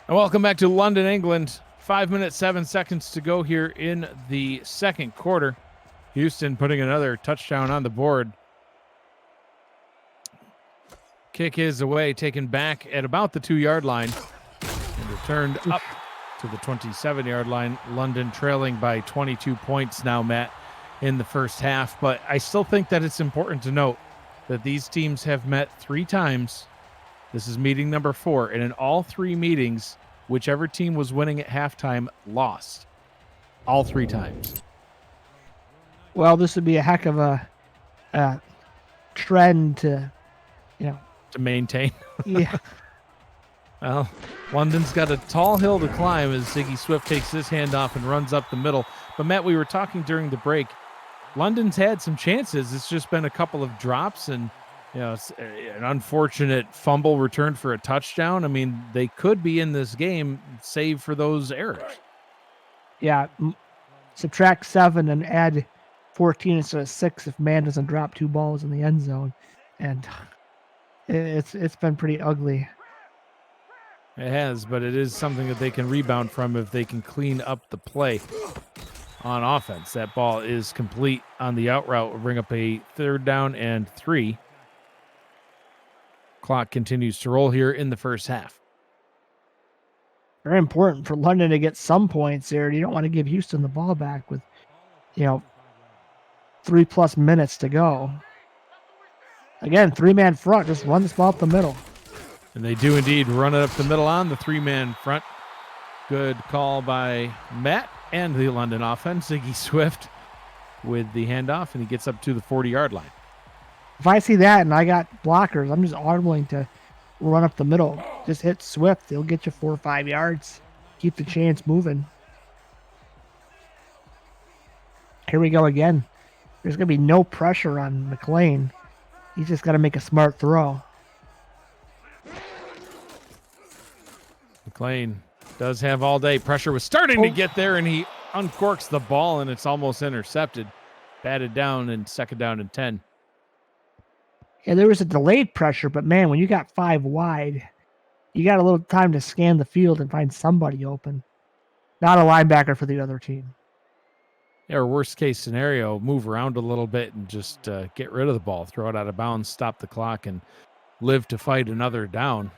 And welcome back to London, England. 5 minutes, 7 seconds to go here in the second quarter. Houston putting another touchdown on the board. Kick is away, taken back at about the 2-yard line. And returned up to the 27-yard line. London trailing by 22 points now, Matt, in the first half. But I still think that it's important to note that these teams have met 3 times. This is meeting number 4. And in all 3 meetings, whichever team was winning at halftime lost. All 3 times. Well, this would be a heck of a trend to, to maintain. Yeah. Well, London's got a tall hill to climb as Ziggy Swift takes his handoff and runs up the middle. But, Matt, we were talking during the break. London's had some chances. It's just been a couple of drops and, it's an unfortunate fumble return for a touchdown. I mean, they could be in this game, save for those errors. Yeah. Subtract 7 and add 14 instead of 6 if man doesn't drop 2 balls in the end zone. And it's been pretty ugly. It has, but it is something that they can rebound from if they can clean up the play on offense. That ball is complete on the out route. We'll bring up a 3rd down and 3. Clock continues to roll here in the first half. Very important for London to get some points there. You don't want to give Houston the ball back with, 3+ minutes to go. Again, 3-man front. Just run this ball up the middle. And they do indeed run it up the middle on the 3-man front. Good call by Matt and the London offense. Ziggy Swift with the handoff, and he gets up to the 40-yard line. If I see that and I got blockers, I'm just audibling to run up the middle. Just hit Swift. He'll get you 4 or 5 yards. Keep the chains moving. Here we go again. There's going to be no pressure on McLean. He's just got to make a smart throw. McLean does have all day. Pressure was starting to get there, and he uncorks the ball, and it's almost intercepted. Batted down, and second down and 10. Yeah, there was a delayed pressure, but man, when you got 5 wide, you got a little time to scan the field and find somebody open. Not a linebacker for the other team. Or worst case scenario, move around a little bit and just get rid of the ball, throw it out of bounds, stop the clock, and live to fight another down.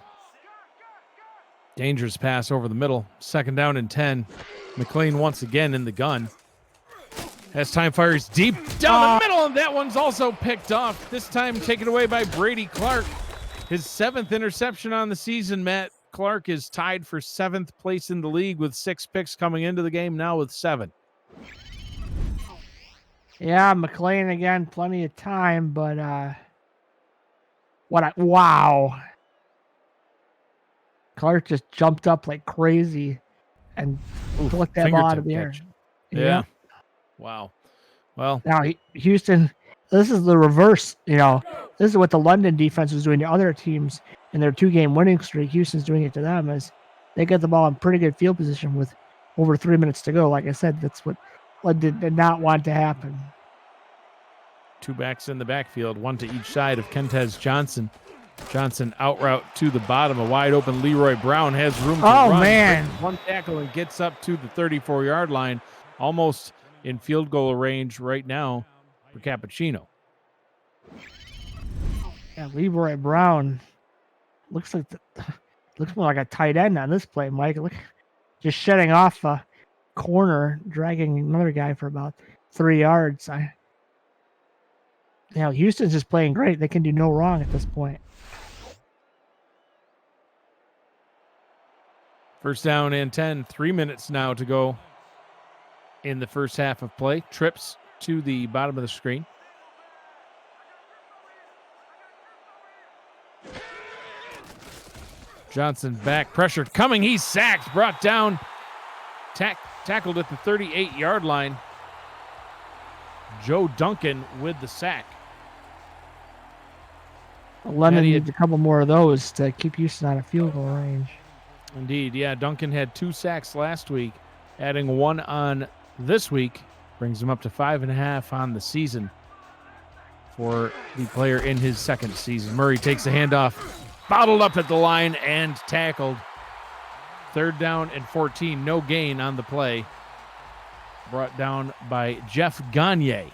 Dangerous pass over the middle. Second down and 10. McLean once again in the gun. As time fires deep down the middle, and that one's also picked off. This time taken away by Brady Clark. His 7th interception on the season, Matt. Clark is tied for 7th place in the league with 6 picks coming into the game, now with 7. Yeah, McLean again, plenty of time, but wow. Clark just jumped up like crazy and flicked that ball out of the air. Yeah. Wow. Well, now Houston, this is the reverse. This is what the London defense was doing to other teams in their 2-game winning streak. Houston's doing it to them as they get the ball in pretty good field position with over 3 minutes to go. Like I said, that's what London did not want to happen. 2 backs in the backfield, 1 to each side of Kentez Johnson. Johnson out route to the bottom. A wide open Leroy Brown has room to run. Oh, man. 1 tackle and gets up to the 34-yard line, almost in field goal range right now for Cappuccino. Yeah, Leroy Brown looks more like a tight end on this play, Mike. Look, just shutting off a corner, dragging another guy for about 3 yards. Houston's just playing great. They can do no wrong at this point. First down and 10. 3 minutes now to go in the first half of play. Trips to the bottom of the screen. Johnson back, pressure coming. He's sacked, brought down, tackled at the 38-yard line. Joe Duncan with the sack. London needs a couple more of those to keep Houston out of field goal range. Indeed, yeah. Duncan had 2 sacks last week. Adding 1 on this week brings him up to 5.5 on the season for the player in his 2nd season. Murray takes the handoff, bottled up at the line and tackled. 3rd down and 14. No gain on the play. Brought down by Jeff Gagne.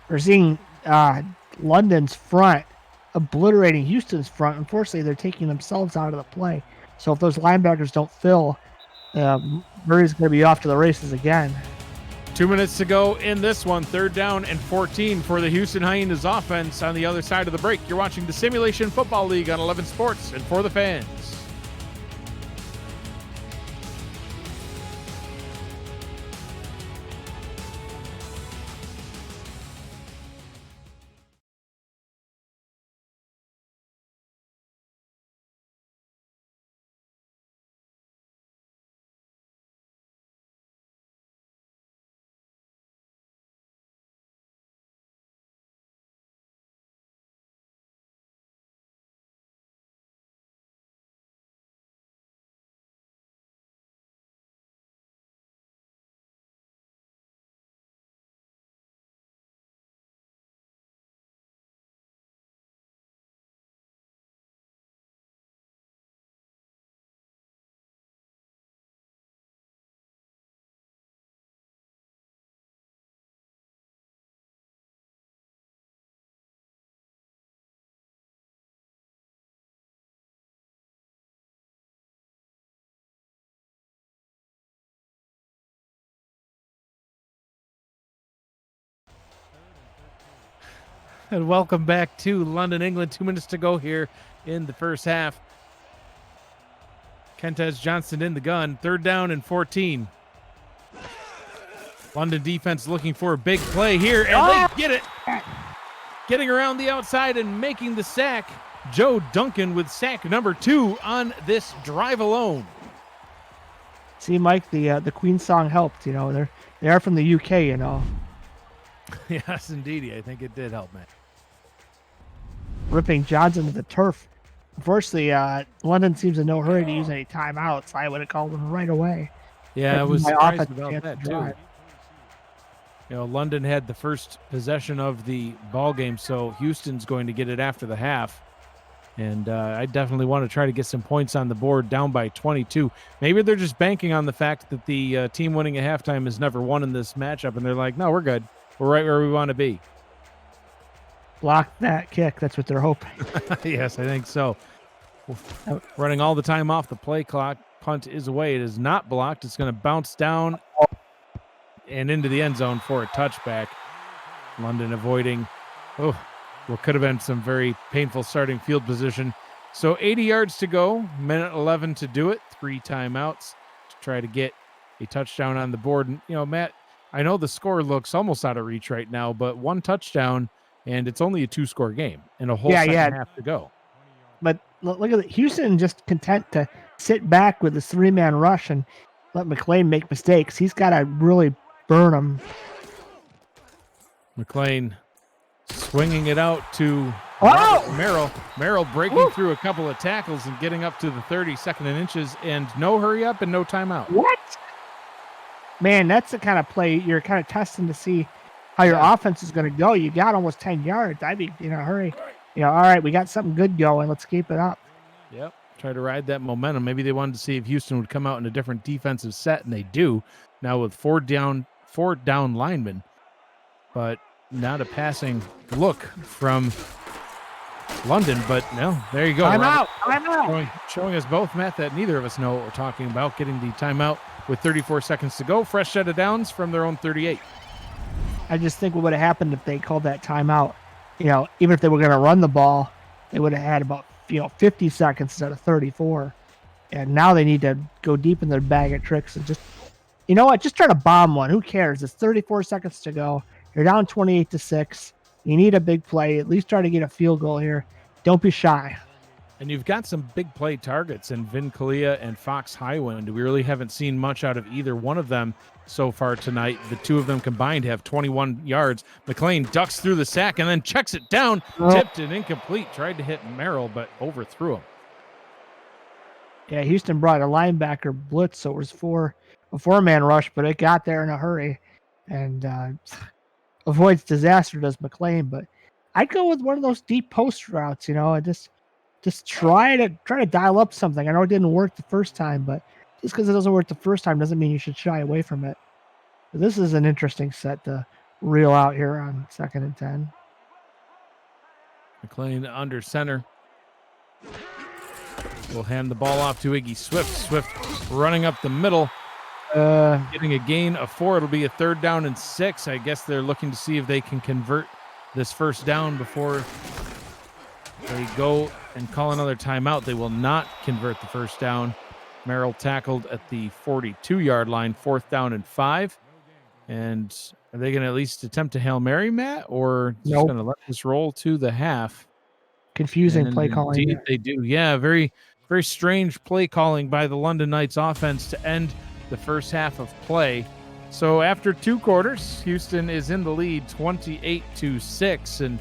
We're seeing London's front obliterating Houston's front. Unfortunately, they're taking themselves out of the play. So if those linebackers don't fill, Murray's going to be off to the races again. 2 minutes to go in this one. 3rd down and 14 for the Houston Hyenas offense on the other side of the break. You're watching the Simulation Football League on 11 Sports and For the Fans. And welcome back to London, England. 2 minutes to go here in the first half. Kentez Johnson in the gun. 3rd down and 14. London defense looking for a big play here, and they get it. Getting around the outside and making the sack. Joe Duncan with sack number 2 on this drive alone. See, Mike, the Queen song helped. They are from the UK. Yes, indeed. I think it did help, man. Ripping Johnson to the turf Unfortunately, London seems in no hurry to use any timeouts. I would have called them right away. Yeah, I That'd give was my surprised offense a about chance to that too. drive. London had the first possession of the ball game, so Houston's going to get it after the half. And I definitely want to try to get some points on the board, down by 22. Maybe they're just banking on the fact that the team winning at halftime has never won in this matchup, and they're like, no, we're good. We're right where we want to be. Block that kick. That's what they're hoping. Yes, I think so. Running all the time off the play clock. Punt is away. It is not blocked. It's going to bounce down and into the end zone for a touchback. London avoiding what could have been some very painful starting field position. So 80 yards to go, minute 11 to do it, 3 timeouts to try to get a touchdown on the board. And, Matt, I know the score looks almost out of reach right now, but 1 touchdown, and it's only a 2-score game and a whole second half to go. But look at it. Houston just content to sit back with this 3-man rush and let McLean make mistakes. He's got to really burn him. McLean swinging it out to Oh! Merrill breaking through a couple of tackles and getting up to the 32nd and inches, and no hurry up and no timeout. What? Man, that's the kind of play you're kind of testing to see how your offense is going to go. You got almost 10 yards. I'd be in a hurry. All right, we got something good going. Let's keep it up. Yep. Try to ride that momentum. Maybe they wanted to see if Houston would come out in a different defensive set, and they do now with 4 down linemen, but not a passing look from London. But no, there you go. I'm out. Showing us both, Matt, that neither of us know what we're talking about. Getting the timeout with 34 seconds to go. Fresh set of downs from their own 38. I just think what would have happened if they called that timeout, even if they were going to run the ball, they would have had about 50 seconds instead of 34. And now they need to go deep in their bag of tricks and just, just try to bomb one. Who cares? It's 34 seconds to go. You're down 28-6. You need a big play. At least try to get a field goal here. Don't be shy. And you've got some big play targets in Vin Kalia and Fox Highwind. We really haven't seen much out of either one of them so far tonight. The two of them combined have 21 yards. McLean ducks through the sack and then checks it down. Tipped and incomplete. Tried to hit Merrill, but overthrew him. Yeah, Houston brought a linebacker blitz, so it was a 4-man rush, but it got there in a hurry and avoids disaster, does McLean. But I'd go with one of those deep post routes, and just try to dial up something. I know it didn't work the first time, but just because it doesn't work the first time doesn't mean you should shy away from it. But this is an interesting set to reel out here on 2nd and 10. McLean under center. We'll hand the ball off to Iggy Swift. Swift running up the middle. Getting a gain of 4. It'll be a 3rd down and 6. I guess they're looking to see if they can convert this first down before they go and call another timeout. They will not convert the first down. Merrill tackled at the 42-yard line, 4th down and 5. And are they going to at least attempt a Hail Mary, Matt, or just going to let this roll to the half? Confusing play calling. Indeed, they do. Yeah, very, very strange play calling by the London Knights offense to end the first half of play. So after 2 quarters, Houston is in the lead 28-6. And,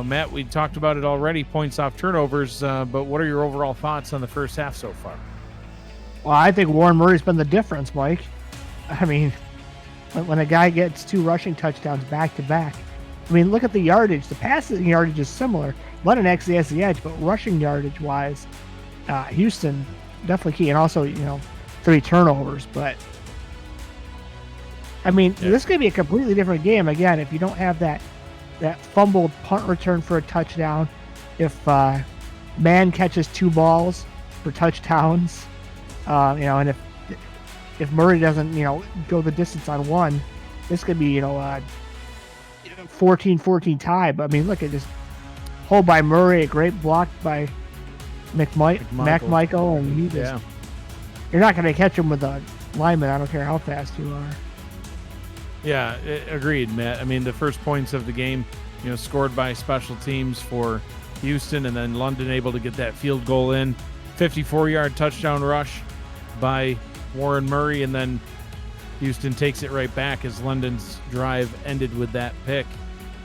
Matt, we talked about it already, points off turnovers, but what are your overall thoughts on the first half so far? Well, I think Warren Murray's been the difference, Mike. I mean, when a guy gets 2 rushing touchdowns back-to-back, look at the yardage. The passing yardage is similar. London actually has the edge, but rushing yardage-wise, Houston definitely key. And also, 3 turnovers. But, this could be a completely different game, again, if you don't have that fumbled punt return for a touchdown, if man catches 2 balls for touchdowns, and if Murray doesn't, go the distance on one, this could be, 14-14 tie. But look at this hold by Murray, a great block by McMichael, and you're not going to catch him with a lineman. I don't care how fast you are. Yeah, agreed, Matt. The first points of the game, scored by special teams for Houston, and then London able to get that field goal in. 54-yard touchdown rush by Warren Murray, and then Houston takes it right back as London's drive ended with that pick.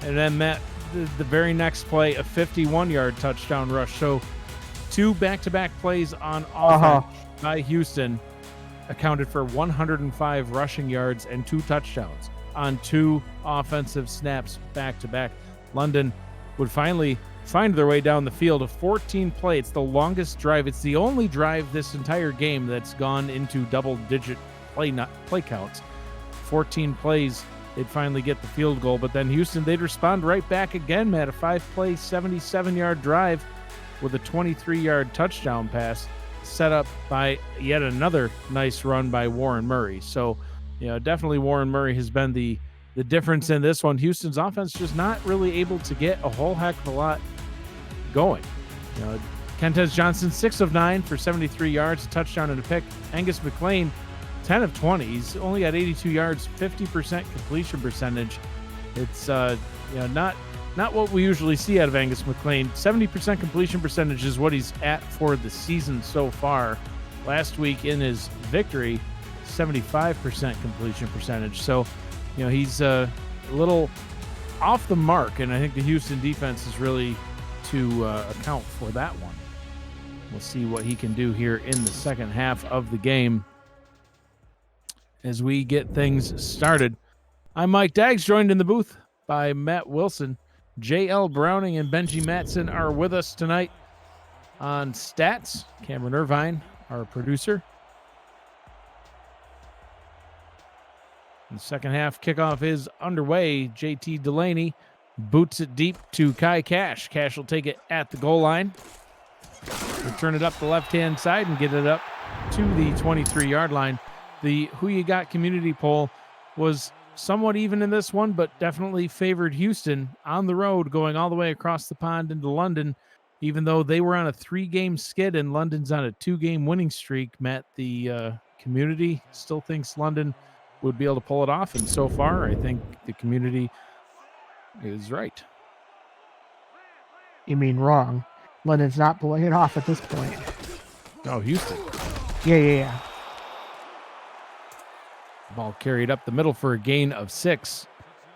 And then, Matt, the very next play, a 51-yard touchdown rush. So 2 back-to-back plays on offense by Houston accounted for 105 rushing yards and 2 touchdowns on 2 offensive snaps back-to-back. London would finally find their way down the field. A 14 play. It's the longest drive. It's the only drive this entire game that's gone into double-digit play counts. 14 plays, they'd finally get the field goal, but then Houston, they'd respond right back again, Matt. A 5-play, 77-yard drive with a 23-yard touchdown pass set up by yet another nice run by Warren Murray. So, definitely Warren Murray has been the difference in this one. Houston's offense just not really able to get a whole heck of a lot going. Kentez Johnson, 6 of 9 for 73 yards, a touchdown and a pick. Angus McLean, 10 of 20. He's only got 82 yards, 50% completion percentage. It's not what we usually see out of Angus McLean. 70% completion percentage is what he's at for the season so far. Last week in his victory, 75% completion percentage. So, he's a little off the mark, and I think the Houston defense is really to account for that one. We'll see what he can do here in the second half of the game as we get things started. I'm Mike Daggs, joined in the booth by Matt Wilson. J.L. Browning and Benji Matson are with us tonight on stats. Cameron Irvine, our producer. The second half kickoff is underway. JT Delaney boots it deep to Kai Cash. Cash will take it at the goal line. Return it up the left-hand side and get it up to the 23-yard line. The Who You Got community poll was somewhat even in this one, but definitely favored Houston on the road, going all the way across the pond into London, even though they were on a 3-game skid and London's on a 2-game winning streak. Matt, the community still thinks London would be able to pull it off, and so far I think the community is right. You mean wrong. London's not pulling it off at this point. Oh, Houston. Yeah. Ball carried up the middle for a gain of 6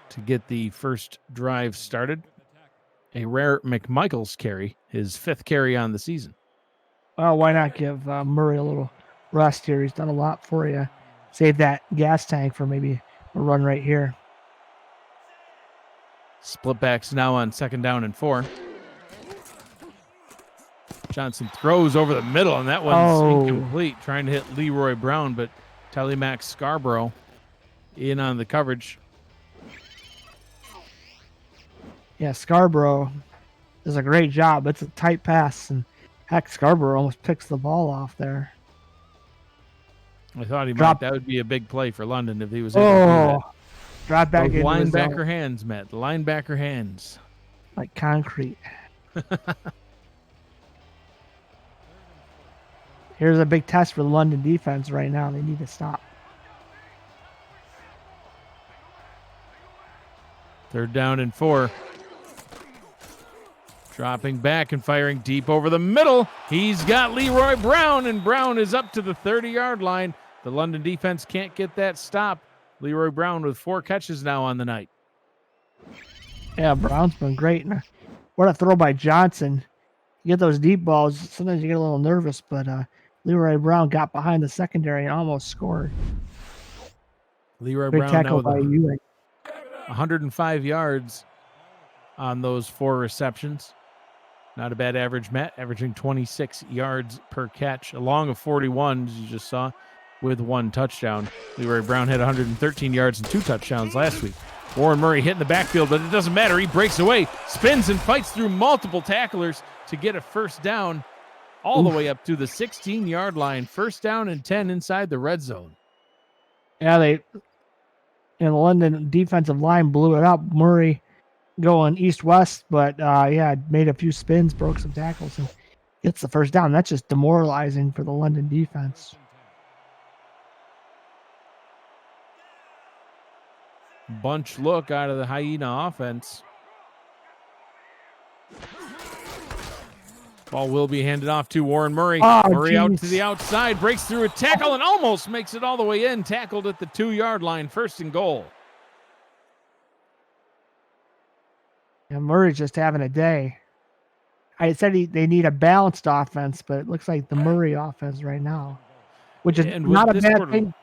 to get the first drive started. A rare McMichaels carry, his 5th carry on the season. Well, why not give Murray a little rest here? He's done a lot for you. Save that gas tank for maybe a run right here. Split backs now on 2nd down and 4. Johnson throws over the middle, and that one's incomplete. Trying to hit Leroy Brown, but Telemax Scarborough in on the coverage. Yeah, Scarborough does a great job. It's a tight pass, and heck, Scarborough almost picks the ball off there. I thought that would be a big play for London if he was able to do that. Drop back into linebacker hands, Matt. Linebacker hands. Like concrete. Here's a big test for the London defense right now. They need to stop. 3rd down and 4. Dropping back and firing deep over the middle. He's got Leroy Brown, and Brown is up to the 30-yard line. The London defense can't get that stop. Leroy Brown with 4 catches now on the night. Yeah, Brown's been great. What a throw by Johnson. You get those deep balls, sometimes you get a little nervous, but Leroy Brown got behind the secondary and almost scored. Leroy Big Brown tackle now by with Ewing. 105 yards on those 4 receptions. Not a bad average, Matt, averaging 26 yards per catch, along of 41, as you just saw, with 1 touchdown. Leroy Brown had 113 yards and 2 touchdowns last week. Warren Murray hit in the backfield, but it doesn't matter. He breaks away, spins and fights through multiple tacklers to get a first down all the way up to the 16-yard line. 1st down and 10 inside the red zone. Yeah, the London defensive line blew it up. Murray going east-west, but made a few spins, broke some tackles, and gets the first down. That's just demoralizing for the London defense. Bunch look out of the Hyena offense. Ball will be handed off to Warren Murray. Murray out to the outside, breaks through a tackle and almost makes it all the way in. Tackled at the 2-yard line, 1st and goal. Yeah, Murray's just having a day. I said they need a balanced offense, but it looks like the Murray offense right now, which is And not a with this bad sort of- thing.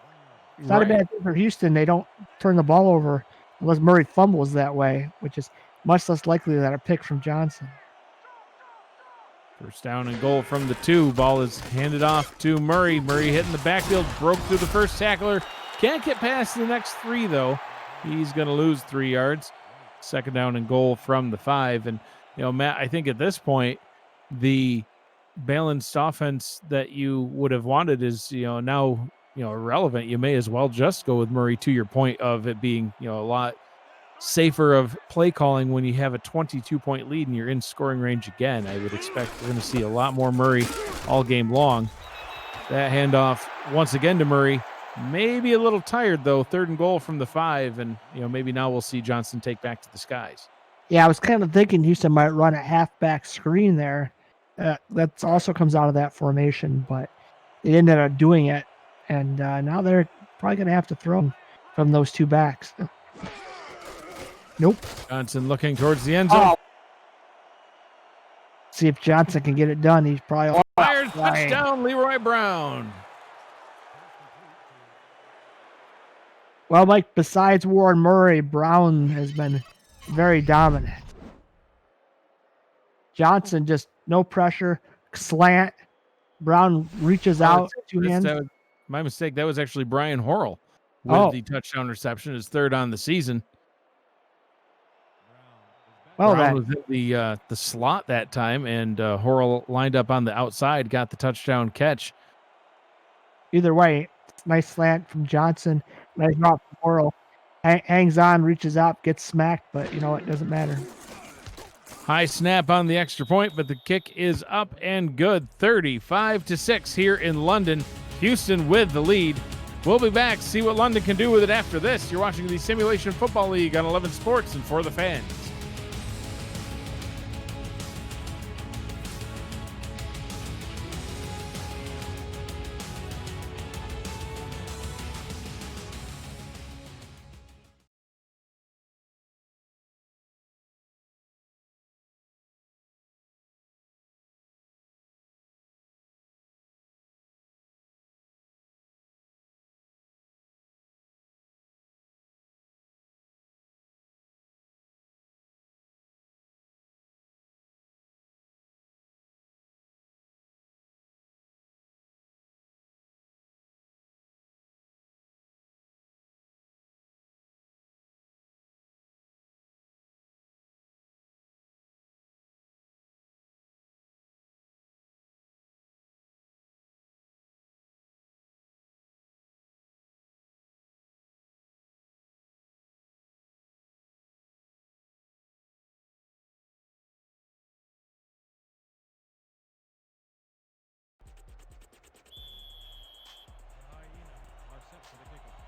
It's not a bad thing for Houston. They don't turn the ball over unless Murray fumbles that way, which is much less likely than a pick from Johnson. First down and goal from the 2. Ball is handed off to Murray. Murray hitting the backfield, broke through the first tackler. Can't get past the next 3, though. He's going to lose 3 yards. Second down and goal from the 5. And, Matt, I think at this point, the balanced offense that you would have wanted is, now, irrelevant. You may as well just go with Murray, to your point of it being, a lot safer of play calling when you have a 22-point lead and you're in scoring range again. I would expect we're going to see a lot more Murray all game long. That handoff once again to Murray. Maybe a little tired, though. Third and goal from the 5, and maybe now we'll see Johnson take back to the skies. Yeah, I was kind of thinking Houston might run a halfback screen there. That also comes out of that formation, but they ended up doing it, and now they're probably going to have to throw from those 2 backs. Nope. Johnson looking towards the end zone. Oh. See if Johnson can get it done. He's probably Fires, touchdown, Leroy Brown. Well, Mike, besides Warren Murray, Brown has been very dominant. Johnson just no pressure, slant. Brown reaches out 2 hands. My mistake. That was actually Brian Horrell with the touchdown reception, his 3rd on the season. Well, Brown was in the slot that time, and Horrell lined up on the outside, got the touchdown catch. Either way, nice slant from Johnson. Nice drop from Horrell. Hangs on, reaches out, gets smacked, but it doesn't matter. High snap on the extra point, but the kick is up and good. 35-6 here in London. Houston with the lead. We'll be back, see what London can do with it after this. You're watching the Simulation Football League on 11 Sports and For the Fans.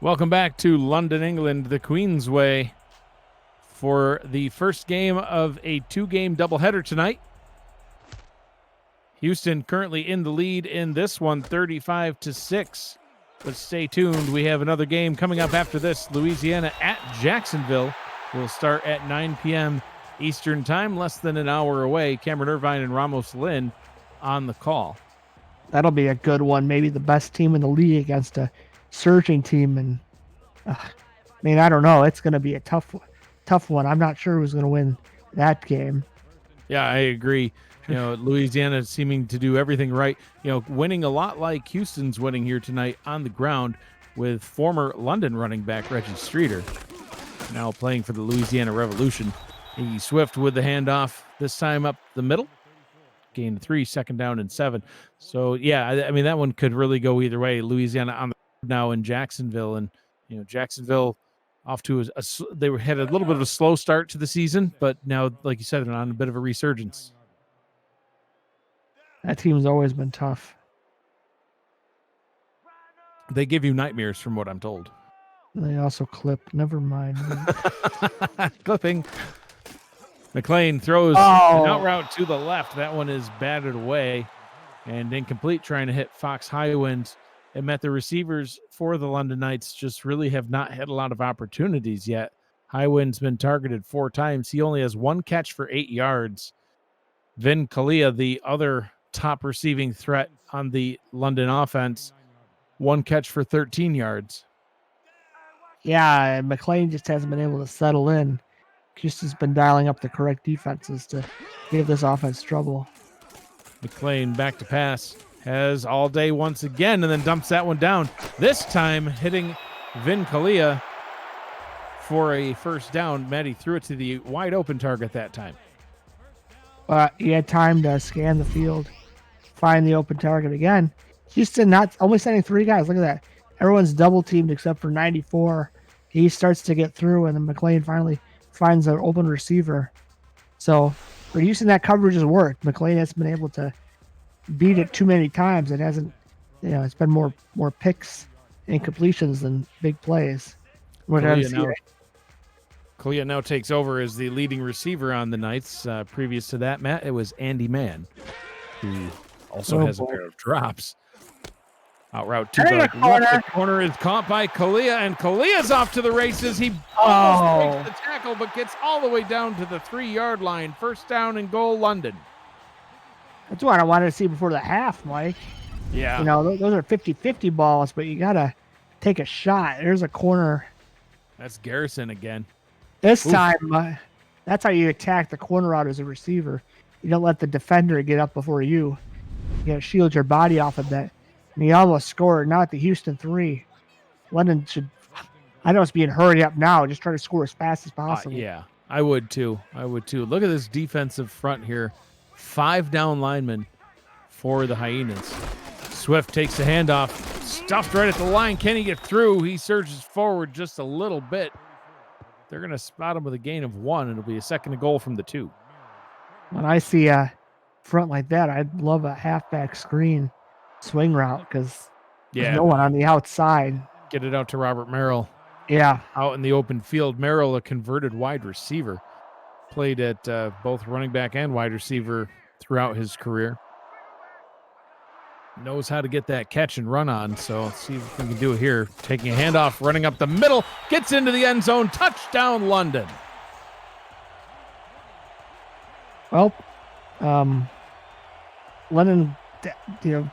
Welcome back to London, England, the Queensway, for the first game of a 2-game doubleheader tonight. Houston currently in the lead in this one, 35-6. But stay tuned. We have another game coming up after this. Louisiana at Jacksonville will start at 9 p.m. Eastern time, less than an hour away. Cameron Irvine and Ramos Lynn on the call. That'll be a good one. Maybe the best team in the league against a surging team. And I don't know. It's going to be a tough one. I'm not sure who's going to win that game. Yeah, I agree. Louisiana seeming to do everything right. Winning a lot like Houston's winning here tonight on the ground with former London running back Reggie Streeter, now playing for the Louisiana Revolution. Iggy Swift with the handoff, this time up the middle. Gain 3, second down and 7. So, yeah, that one could really go either way. Louisiana on the road now in Jacksonville. And, Jacksonville off to they had a little bit of a slow start to the season, but now, like you said, they're on a bit of a resurgence. That team's always been tough. They give you nightmares from what I'm told. They also clip. Never mind. Clipping. McLean throws an out route to the left. That one is batted away and incomplete, trying to hit Fox Highwind. It met the receivers for the London Knights, just really have not had a lot of opportunities yet. Highwind's been targeted 4 times. He only has 1 catch for 8 yards. Vin Kalia, the other top receiving threat on the London offense, 1 catch for 13 yards. Yeah, and McLean just hasn't been able to settle in. Houston's been dialing up the correct defenses to give this offense trouble. McLean back to pass, has all day once again, and then dumps that one down. This time hitting Vin Kalia for a first down. Matty threw it to the wide open target that time. He had time to scan the field, find the open target again. Houston not only sending 3 guys. Look at that. Everyone's double teamed except for 94. He starts to get through, and then McLean finally finds an open receiver. So for Houston, that coverage has worked. McLean has been able to beat it too many times. It hasn't, it's been more picks and completions than big plays. Kalia now takes over as the leading receiver on the Knights. Previous to that, Matt, it was Andy Mann, who also has a pair of drops. Out route to the corner is caught by Kalia, and Kalia's off to the races. He almost breaks the tackle, but gets all the way down to the 3-yard line. First down and goal, London. That's what I wanted to see before the half, Mike. Yeah. Those are 50-50 balls, but you got to take a shot. There's a corner. That's Garrison again. This time, that's how you attack the corner out as a receiver. You don't let the defender get up before you. You got to shield your body off of that. And he almost scored. Now at the Houston 3. London should, I know it's being hurried up now. Just try to score as fast as possible. Yeah, I would too. Look at this defensive front here. 5 down linemen for the Hyenas. Swift takes the handoff. Stuffed right at the line. Can he get through? He surges forward just a little bit. They're going to spot him with a gain of 1. It'll be a second and goal from the 2. When I see a front like that, I'd love a halfback screen swing route because there's no one on the outside. Get it out to Robert Merrill. Yeah. Out in the open field. Merrill, a converted wide receiver. Played at both running back and wide receiver throughout his career. Knows how to get that catch and run on, so let's see if we can do it here. Taking a handoff, running up the middle, gets into the end zone. Touchdown, London. Well, London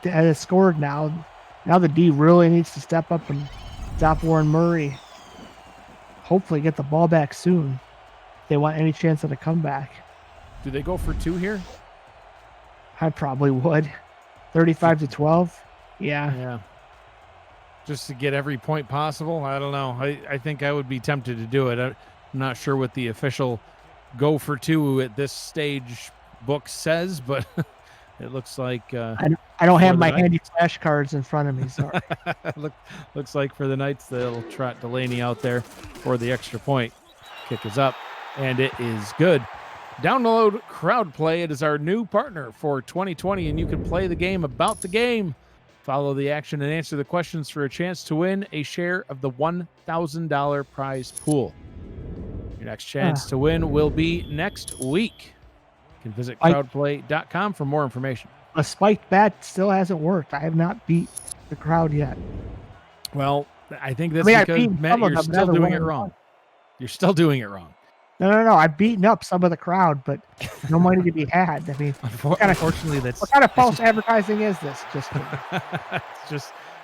has scored now. Now the D really needs to step up and stop Warren Murray. Hopefully get the ball back soon if they want any chance at a comeback. Do they go for 2 here? I probably would. 35-12. Yeah. Just to get every point possible. I don't know. I think I would be tempted to do it. I'm not sure what the official go for 2 at this stage book says, but it looks like I don't have my handy flashcards in front of me. Sorry. Looks like for the Knights they'll trot Delaney out there for the extra point. Kick is up, and it is good. Download Crowd Play. It is our new partner for 2020, and you can play the game about the game. Follow the action and answer the questions for a chance to win a share of the $1,000 prize pool. Your next chance to win will be next week. You can visit crowdplay.com for more information. A spiked bet still hasn't worked. I have not beat the crowd yet. Well, I think that's because, Matt, you're still doing it wrong. You're still doing it wrong. No. I've beaten up some of the crowd, but no money to be had. I mean, unfortunately, what kind of false advertising is this?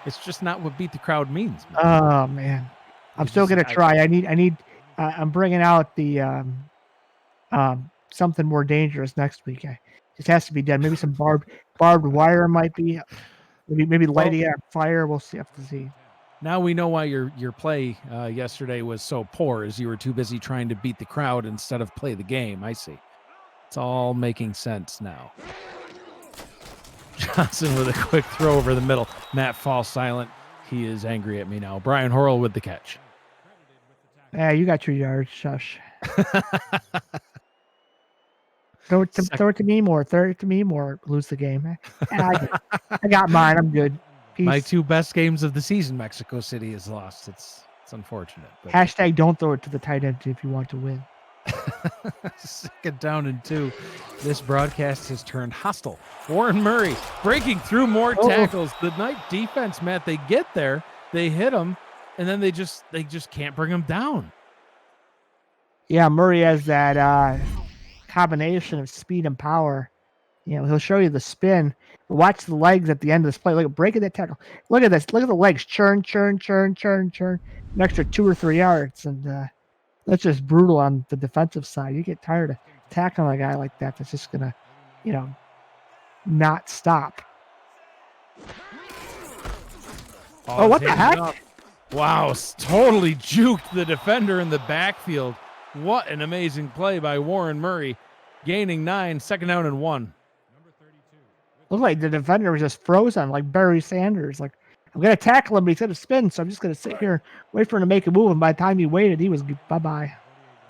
It's just not what beat the crowd means. Man. Oh man, I'm still gonna try. I'm bringing out the something more dangerous next week. It just has to be done. Maybe some barbed wire might be. Maybe lighting it on fire. We'll see. Have to see. Now we know why your play yesterday was so poor, as you were too busy trying to beat the crowd instead of play the game. I see. It's all making sense now. Johnson with a quick throw over the middle. Matt falls silent. He is angry at me now. Brian Horrell with the catch. Yeah, you got your yards. Shush. Throw it to me more. Throw it to me more. Lose the game. I got mine. I'm good. Peace. My 2 best games of the season, Mexico City has lost. It's unfortunate. But... Hashtag don't throw it to the tight end if you want to win. 2nd down and 2. This broadcast has turned hostile. Warren Murray breaking through more tackles. The Knight defense, Matt, they get there, they hit him, and then they just can't bring him down. Yeah, Murray has that combination of speed and power. He'll show you the spin. Watch the legs at the end of this play. Look at breaking that tackle. Look at this. Look at the legs. Churn, churn, churn, churn, churn. An extra 2 or 3 yards. And that's just brutal on the defensive side. You get tired of tackling a guy like that that's just going to, not stop. Oh, what the heck? Up. Wow, totally juked the defender in the backfield. What an amazing play by Warren Murray. Gaining 9, second down and 1. Looked like the defender was just frozen, like Barry Sanders. Like, I'm going to tackle him, but he's going to spin, so I'm just going to sit here, wait for him to make a move. And by the time he waited, he was bye-bye.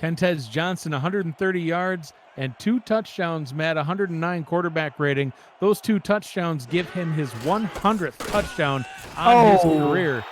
Kentez Johnson, 130 yards and 2 touchdowns, Matt, 109 quarterback rating. Those 2 touchdowns give him his 100th touchdown on his career.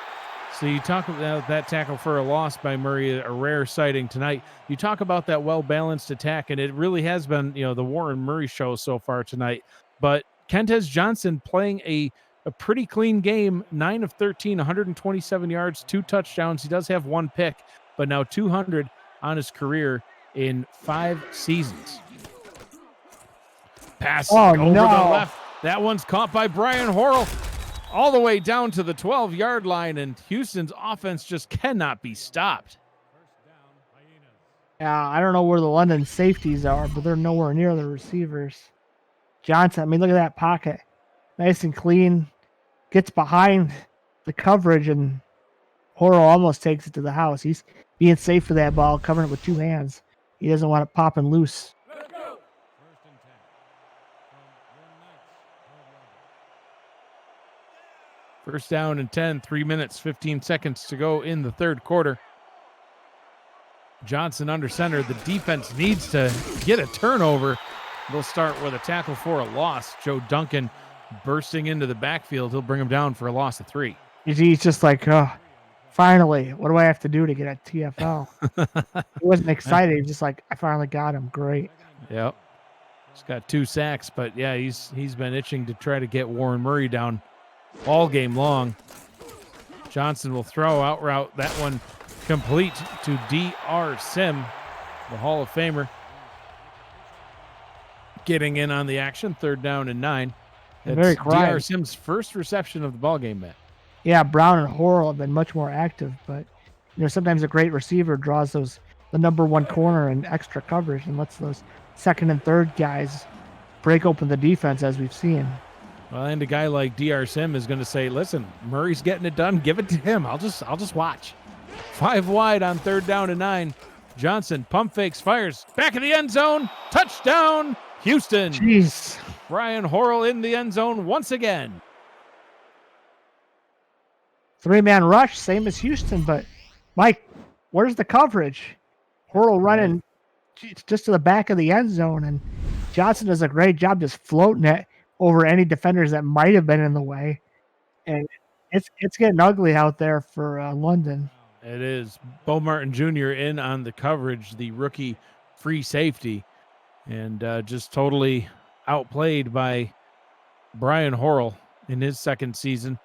So you talk about that tackle for a loss by Murray, a rare sighting tonight. You talk about that well-balanced attack, and it really has been, the Warren Murray show so far tonight. But Kentez Johnson playing a pretty clean game, 9 of 13, 127 yards, 2 touchdowns. He does have 1 pick, but now 200 on his career in 5 seasons. Pass over the left. That one's caught by Brian Horrell all the way down to the 12-yard line, and Houston's offense just cannot be stopped. Yeah, I don't know where the London safeties are, but they're nowhere near the receivers. Johnson, I mean, look at that pocket. Nice and clean. Gets behind the coverage, and Horrell almost takes it to the house. He's being safe for that ball, covering it with 2 hands. He doesn't want it popping loose. First down and 10, 3 minutes, 15 seconds to go in the third quarter. Johnson under center. The defense needs to get a turnover. They'll start with a tackle for a loss. Joe Duncan bursting into the backfield. He'll bring him down for a loss of 3. He's just like, oh, finally, what do I have to do to get a TFL? He wasn't excited. He was just like, I finally got him. Great. Yep. He's got 2 sacks, but yeah, he's been itching to try to get Warren Murray down all game long. Johnson will throw out route. That one complete to D.R. Sim, the Hall of Famer. Getting in on the action, 3rd down and 9. That's D.R. Sim's first reception of the ball game, Matt. Yeah, Brown and Horrell have been much more active, but sometimes a great receiver draws the number 1 corner and extra coverage and lets those 2nd and 3rd guys break open the defense, as we've seen. Well, and a guy like D.R. Sim is going to say, listen, Murray's getting it done. Give it to him. I'll just watch. 5 wide on 3rd down and 9. Johnson pump fakes, fires. Back in the end zone. Touchdown, Houston. Jeez. Brian Horrell in the end zone once again. 3-man rush, same as Houston, but Mike, where's the coverage? Horrell running just to the back of the end zone, and Johnson does a great job just floating it over any defenders that might have been in the way. And it's getting ugly out there for London. It is. Bo Martin Jr. in on the coverage, the rookie free safety, and just totally outplayed by Brian Horrell in his 2nd season.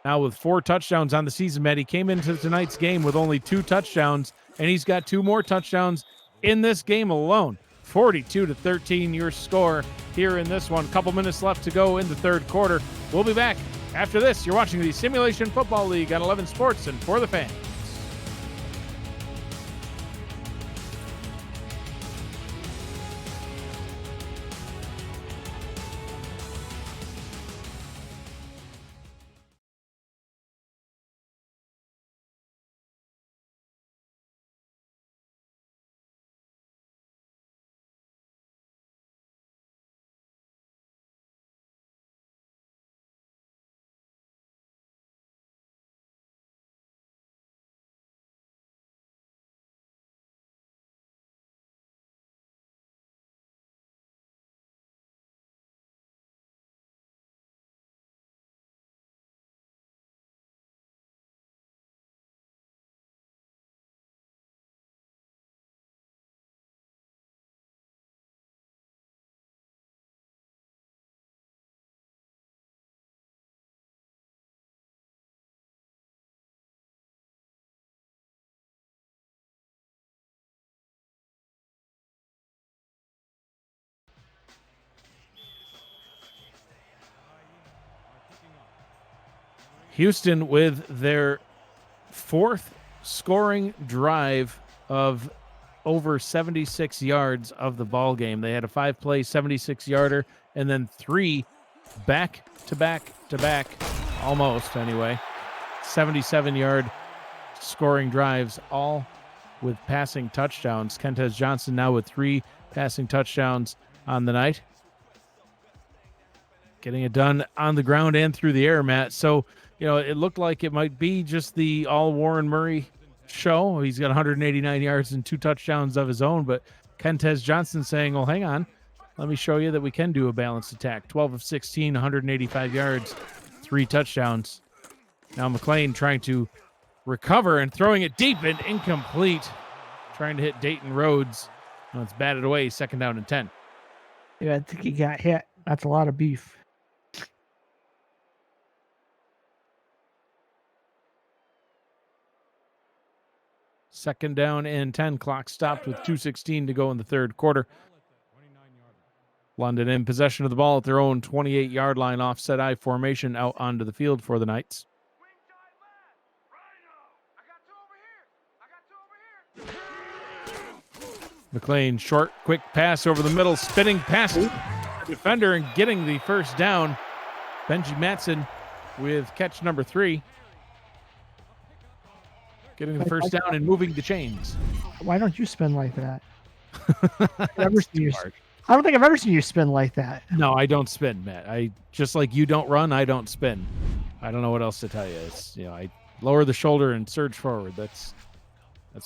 Now with 4 touchdowns on the season, Matt, he came into tonight's game with only 2 touchdowns, and he's got 2 more touchdowns in this game alone. 42-13 your score here in this one. Couple minutes left to go in the 3rd quarter. We'll be back after this. You're watching the Simulation Football League on 11 Sports and For the Fans. Houston with their fourth scoring drive of over 76 yards of the ball game. They had a 5-play 76-yarder and then 3 back-to-back, almost anyway, 77-yard scoring drives, all with passing touchdowns. Kentez Johnson now with 3 passing touchdowns on the night. Getting it done on the ground and through the air, Matt. So, it looked like it might be just the all Warren Murray show. He's got 189 yards and 2 touchdowns of his own, but Kentez Johnson saying, well, hang on, let me show you that we can do a balanced attack. 12 of 16, 185 yards, 3 touchdowns. Now McLean trying to recover and throwing it deep and incomplete, trying to hit Dayton Rhodes. Well, it's batted away, 2nd down and 10. Yeah, I think he got hit. That's a lot of beef. Second down and 10. Clock stopped with 2:16 to go in the third quarter. London in possession of the ball at their own 28-yard line, offset I formation out onto the field for the Knights. McLean, short, quick pass over the middle, spinning past the defender and getting the first down. Benji Matson with catch number 3. Getting the first down and moving the chains. Why don't you spin like that? I don't think I've ever seen you spin like that. No, I don't spin, Matt. I just like you don't run, I don't spin. I don't know what else to tell you. It's I lower the shoulder and surge forward. That's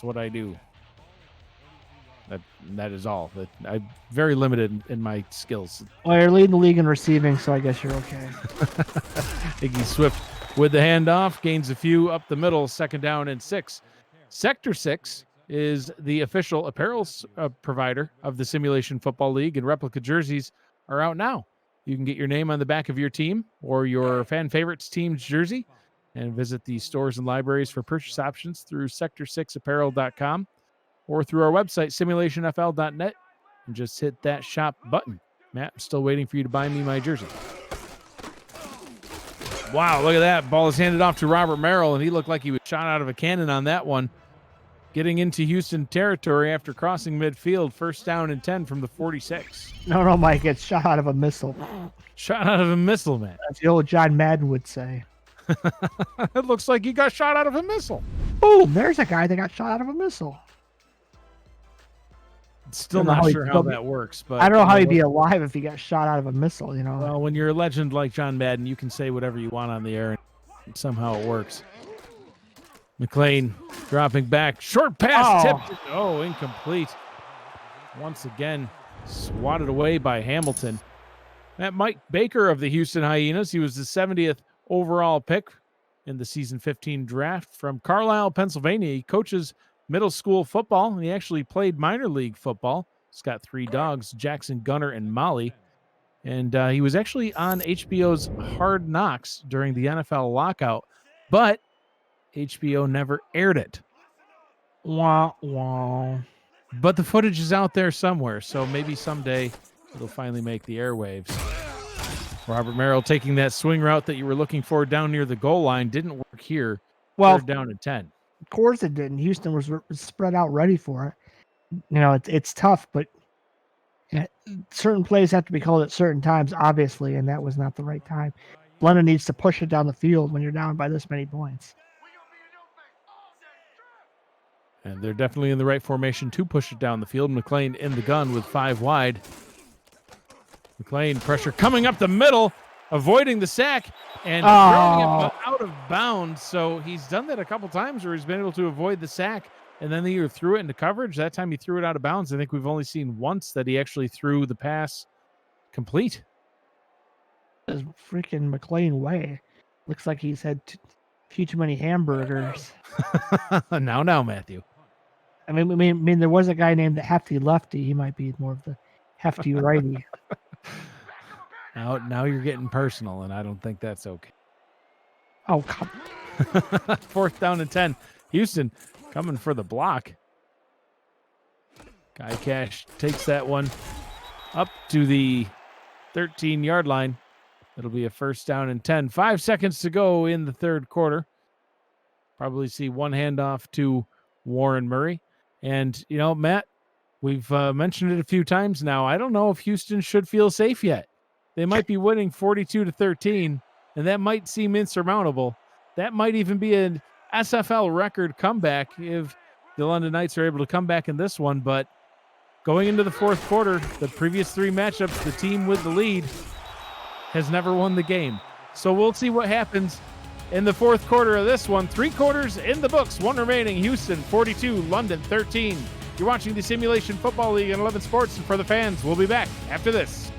what I do. That is all. I'm very limited in my skills. Well, you're leading the league in receiving, so I guess you're okay. Iggy Swift with the handoff, gains a few up the middle, 2nd down and 6. Sector 6 is the official apparel provider of the Simulation Football League, and replica jerseys are out now. You can get your name on the back of your team or your fan favorites team's jersey and visit the stores and libraries for purchase options through sector6apparel.com or through our website, simulationfl.net, and just hit that shop button. Matt, I'm still waiting for you to buy me my jersey. Wow, look at that. Ball is handed off to Robert Merrill, and he looked like he was shot out of a cannon on that one. Getting into Houston territory after crossing midfield, 1st down and 10 from the 46. No, Mike, it's shot out of a missile. Shot out of a missile, man. That's the old John Madden would say. It looks like he got shot out of a missile. Boom, there's a guy that got shot out of a missile. Still not sure how that works, but I don't know how he'd be alive if he got shot out of a missile, Well, when you're a legend like John Madden, you can say whatever you want on the air, and somehow it works. McLean dropping back, short pass, tipped. Oh, incomplete. Once again, swatted away by Hamilton. That Mike Baker of the Houston Hyenas, he was the 70th overall pick in the season 15 draft from Carlisle, Pennsylvania. He coaches middle school football, and he actually played minor league football. He's got 3 dogs, Jackson, Gunner, and Molly. And he was actually on HBO's Hard Knocks during the NFL lockout, but HBO never aired it. Wah, wah. But the footage is out there somewhere, so maybe someday it'll finally make the airwaves. Robert Merrill taking that swing route that you were looking for down near the goal line. Didn't work here. Well, 3rd down and 10. Of course it didn't. Houston was spread out ready for it. It's tough, but certain plays have to be called at certain times, obviously, and that was not the right time. London needs to push it down the field when you're down by this many points. And they're definitely in the right formation to push it down the field. McLean in the gun with 5 wide. McLean pressure coming up the middle, avoiding the sack and throwing it out of bounds. So he's done that a couple times where he's been able to avoid the sack, and then they either threw it into coverage. That time he threw it out of bounds. I think we've only seen once that he actually threw the pass complete. This freaking McLean way. Looks like he's had a few too many hamburgers. Now, Matthew. I mean, there was a guy named the Hefty Lefty. He might be more of the hefty righty. Now you're getting personal, and I don't think that's okay. Oh, come on. 4th down and 10. Houston coming for the block. Guy Cash takes that one up to the 13-yard line. It'll be a first down and 10. 5 seconds to go in the third quarter. Probably see one handoff to Warren Murray. And, Matt, we've mentioned it a few times now. I don't know if Houston should feel safe yet. They might be winning 42-13, and that might seem insurmountable. That might even be an SFL record comeback if the London Knights are able to come back in this one. But going into the fourth quarter, the previous 3 matchups, the team with the lead has never won the game. So we'll see what happens in the fourth quarter of this one. 3 quarters in the books, 1 remaining. Houston 42, London 13. You're watching the Simulation Football League on 11 Sports, and for the fans, we'll be back after this.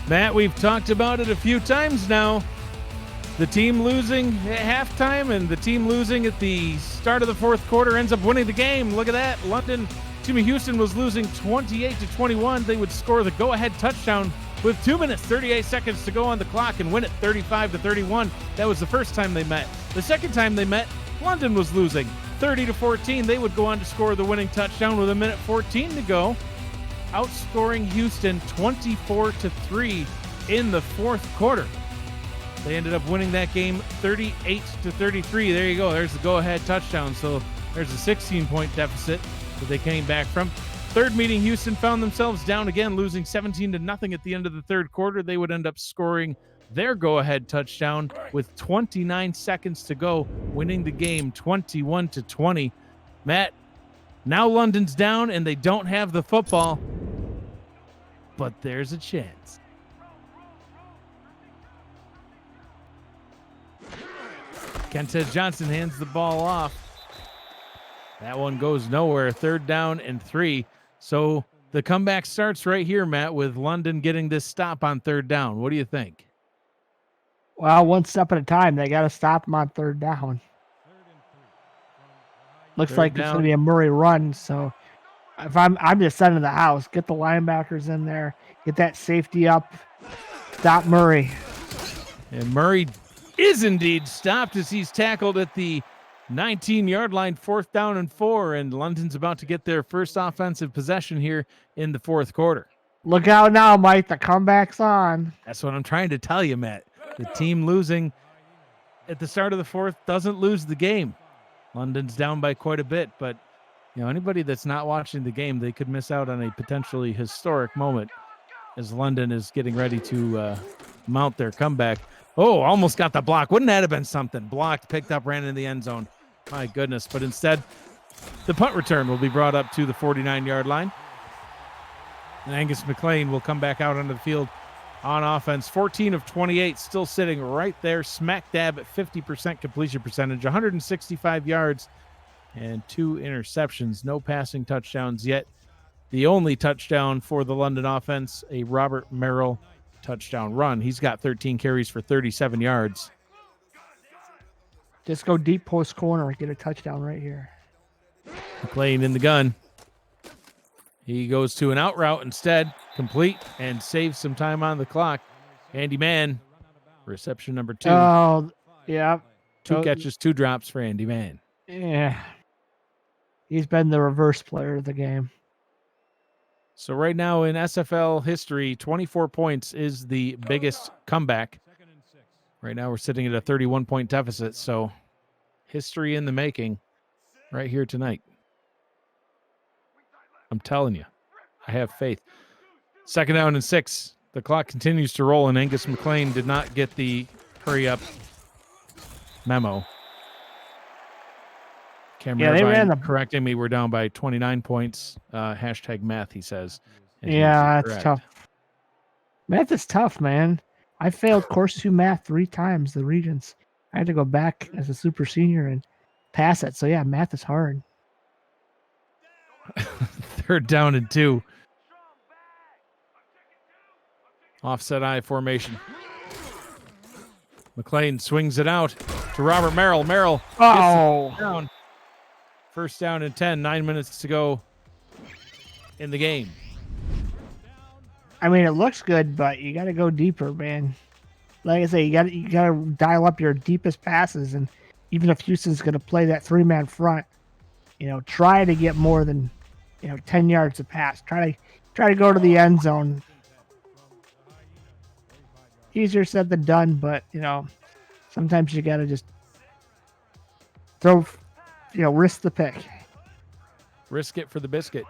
Matt, we've talked about it a few times now. The team losing at halftime and the team losing at the start of the fourth quarter ends up winning the game. Look at that. Houston was losing 28-21. They would score the go-ahead touchdown with 2 minutes, 38 seconds to go on the clock and win it 35-31. That was the first time they met. The second time they met, London was losing 30-14. They would go on to score the winning touchdown with 1:14 to go, outscoring Houston 24-3 in the fourth quarter. They ended up winning that game 38-33. There you go. There's the go-ahead touchdown. So there's a 16-point deficit that they came back from. Third meeting, Houston found themselves down again, losing 17-0 at the end of the third quarter. They would end up scoring their go-ahead touchdown with 29 seconds to go, winning the game 21-20. Matt, now London's down and they don't have the football, but there's a chance. Kentez Johnson hands the ball off. That one goes nowhere. 3rd down and 3. So the comeback starts right here, Matt, with London getting this stop on 3rd down. What do you think? Well, one step at a time. They got to stop them on 3rd down. Looks like it's going to be a Murray run. So if I'm just sending the house, get the linebackers in there, get that safety up, stop Murray. And Murray is indeed stopped as he's tackled at the 19-yard line, 4th down and 4, and London's about to get their first offensive possession here in the fourth quarter. Look out now, Mike. The comeback's on. That's what I'm trying to tell you, Matt. The team losing at the start of the fourth doesn't lose the game. London's down by quite a bit, but anybody that's not watching the game, they could miss out on a potentially historic moment as London is getting ready to mount their comeback. Oh, almost got the block. Wouldn't that have been something? Blocked, picked up, ran in the end zone. My goodness. But instead, the punt return will be brought up to the 49-yard line. And Angus McLean will come back out onto the field on offense. 14 of 28, still sitting right there, smack dab at 50% completion percentage, 165 yards and 2 interceptions. No passing touchdowns yet. The only touchdown for the London offense, a Robert Merrill touchdown run. He's got 13 carries for 37 yards. Just go deep post corner and get a touchdown right here. McLean in the gun. He goes to an out route instead, complete, and saves some time on the clock. Andy Mann, reception number 2. Oh, yeah. 2 catches, 2 drops for Andy Mann. Yeah. He's been the reverse player of the game. So right now in SFL history, 24 points is the biggest comeback. Right now we're sitting at a 31-point deficit, so history in the making right here tonight. I'm telling you, I have faith. 2nd down and 6. The clock continues to roll, and Angus McLean did not get the hurry up memo. Cameron Irvine correcting me. We're down by 29 points. Hashtag math, he says. Yeah, it's tough. Math is tough, man. I failed course 2 math 3 times, the Regents. I had to go back as a super senior and pass it. So, yeah, math is hard. 3rd down and 2. Offset I formation. McLean swings it out to Robert Merrill. Merrill gets down. 1st down and 10. 9 minutes to go in the game. I mean, it looks good, but you got to go deeper, man. Like I say, you got to dial up your deepest passes, and even if Houston's going to play that 3-man front, try to get more than 10 yards a pass. Try to go to the end zone. Easier said than done, but sometimes you got to just throw, risk the pick. Risk it for the biscuit.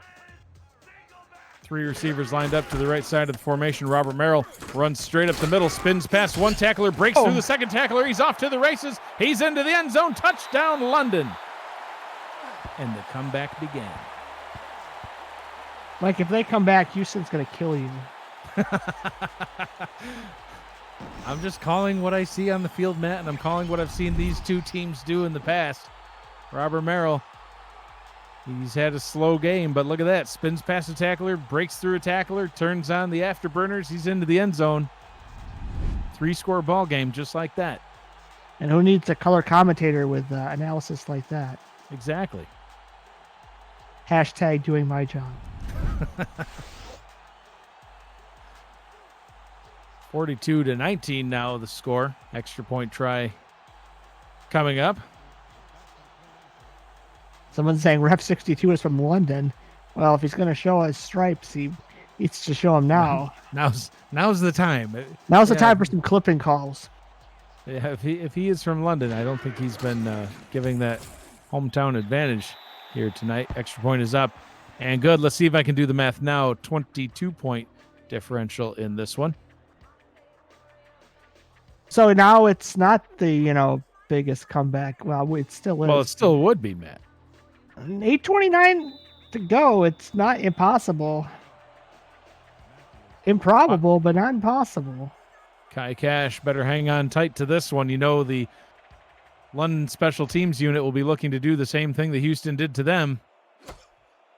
3 receivers lined up to the right side of the formation. Robert Merrill runs straight up the middle, spins past one tackler, breaks through the second tackler. He's off to the races. He's into the end zone. Touchdown, London. And the comeback began. Mike, if they come back, Houston's going to kill you. I'm just calling what I see on the field, Matt, and I'm calling what I've seen these two teams do in the past. Robert Merrill, he's had a slow game, but look at that. Spins past a tackler, breaks through a tackler, turns on the afterburners. He's into the end zone. 3-score ball game just like that. And who needs a color commentator with analysis like that? Exactly. Hashtag doing my job. 42-19 now the score. Extra point try coming up. Someone's saying Ref 62 is from London. Well, if he's going to show his stripes, he needs to show them now. Now's the time. Now's the time for some clipping calls. Yeah, if he is from London, I don't think he's been giving that hometown advantage here tonight. Extra point is up and good. Let's see if I can do the math now. 22-point differential in this one. So now it's not the biggest comeback. Well, it still is. Well, it still would be, Matt. 8:29 to go. It's not impossible. Improbable, but not impossible. Kai Cash better hang on tight to this one. The London Special Teams unit will be looking to do the same thing that Houston did to them.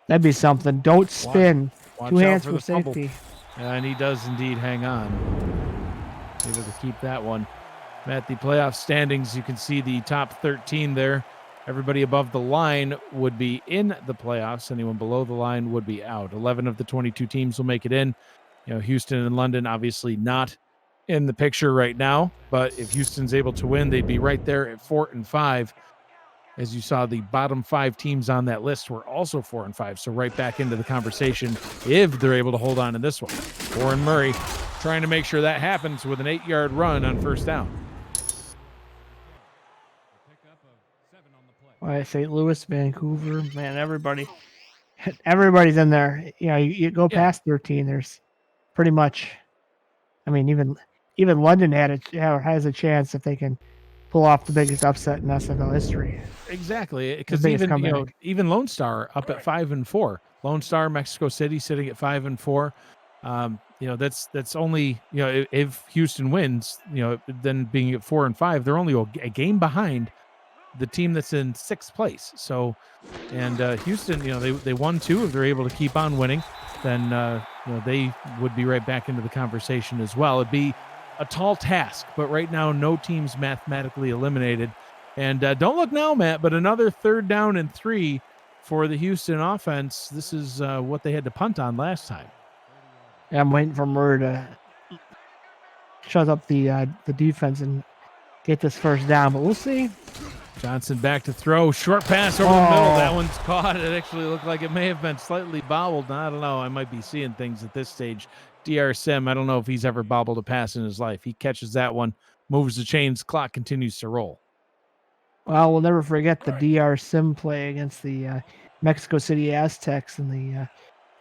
That'd be something. Don't spin. Watch 2 hands for safety. safety. And he does indeed hang on. Able to keep that one. At the playoff standings, you can see the top 13 there. Everybody above the line would be in the playoffs. Anyone below the line would be out. 11 of the 22 teams will make it in. Houston and London obviously not in the picture right now, but if Houston's able to win, they'd be right there at 4-5. As you saw, the bottom 5 teams on that list were also 4-5, so right back into the conversation if they're able to hold on to this one. Warren Murray trying to make sure that happens with an 8-yard run on 1st down. St. Louis, Vancouver, man, everybody's in there. You go past 13, there's pretty much, even London has a chance if they can pull off the biggest upset in SFL history. Exactly, because even Lone Star up at 5-4. Lone Star, Mexico City sitting at 5-4. That's only if Houston wins, then being at 4-5, they're only a game behind the team that's in 6th place. So, and Houston, they won 2. If they're able to keep on winning, then they would be right back into the conversation as well. It'd be a tall task, but right now no team's mathematically eliminated. And don't look now, Matt, but another 3rd down and 3 for the Houston offense. This is what they had to punt on last time. Yeah, I'm waiting for Murray to shut up the defense and get this 1st down, but we'll see. Johnson back to throw. Short pass over the middle. That one's caught. It actually looked like it may have been slightly bobbled. I don't know. I might be seeing things at this stage. DR Sim, I don't know if he's ever bobbled a pass in his life. He catches that one, moves the chains, clock continues to roll. Well, we'll never forget the DR Sim play against the Mexico City Aztecs in the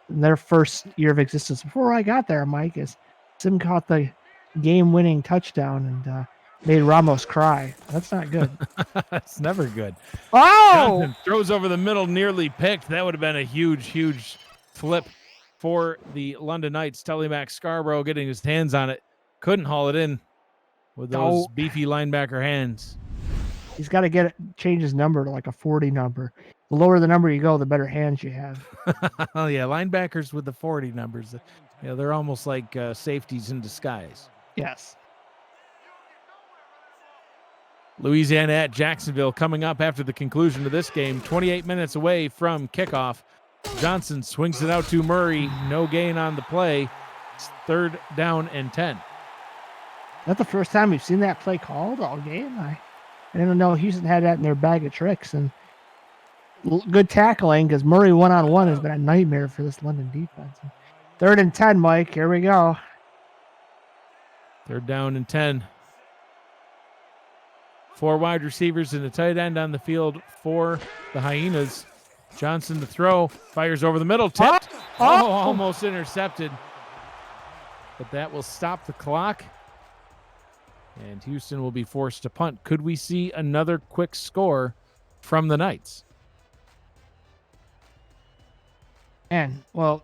in their first year of existence. Before I got there, Mike, is Sim caught the game-winning touchdown and made Ramos cry. That's not good. It's never good. Oh! Johnson throws over the middle, nearly picked. That would have been a huge, huge flip for the London Knights. Telemac Scarborough getting his hands on it. Couldn't haul it in with those beefy linebacker hands. He's got to change his number to like a 40 number. The lower the number you go, the better hands you have. Oh, yeah, linebackers with the 40 numbers. Yeah, they're almost like safeties in disguise. Yes. Louisiana at Jacksonville coming up after the conclusion of this game. 28 minutes away from kickoff. Johnson swings it out to Murray. No gain on the play. It's 3rd down and 10. That's the first time we've seen that play called all game. I didn't know Houston had that in their bag of tricks. And good tackling because Murray one-on-one has been a nightmare for this London defense. 3rd and 10, Mike. Here we go. 3rd down and 10. 4 wide receivers and a tight end on the field for the Hyenas. Johnson to throw, fires over the middle, tipped. Oh, almost intercepted. But that will stop the clock. And Houston will be forced to punt. Could we see another quick score from the Knights? And, well,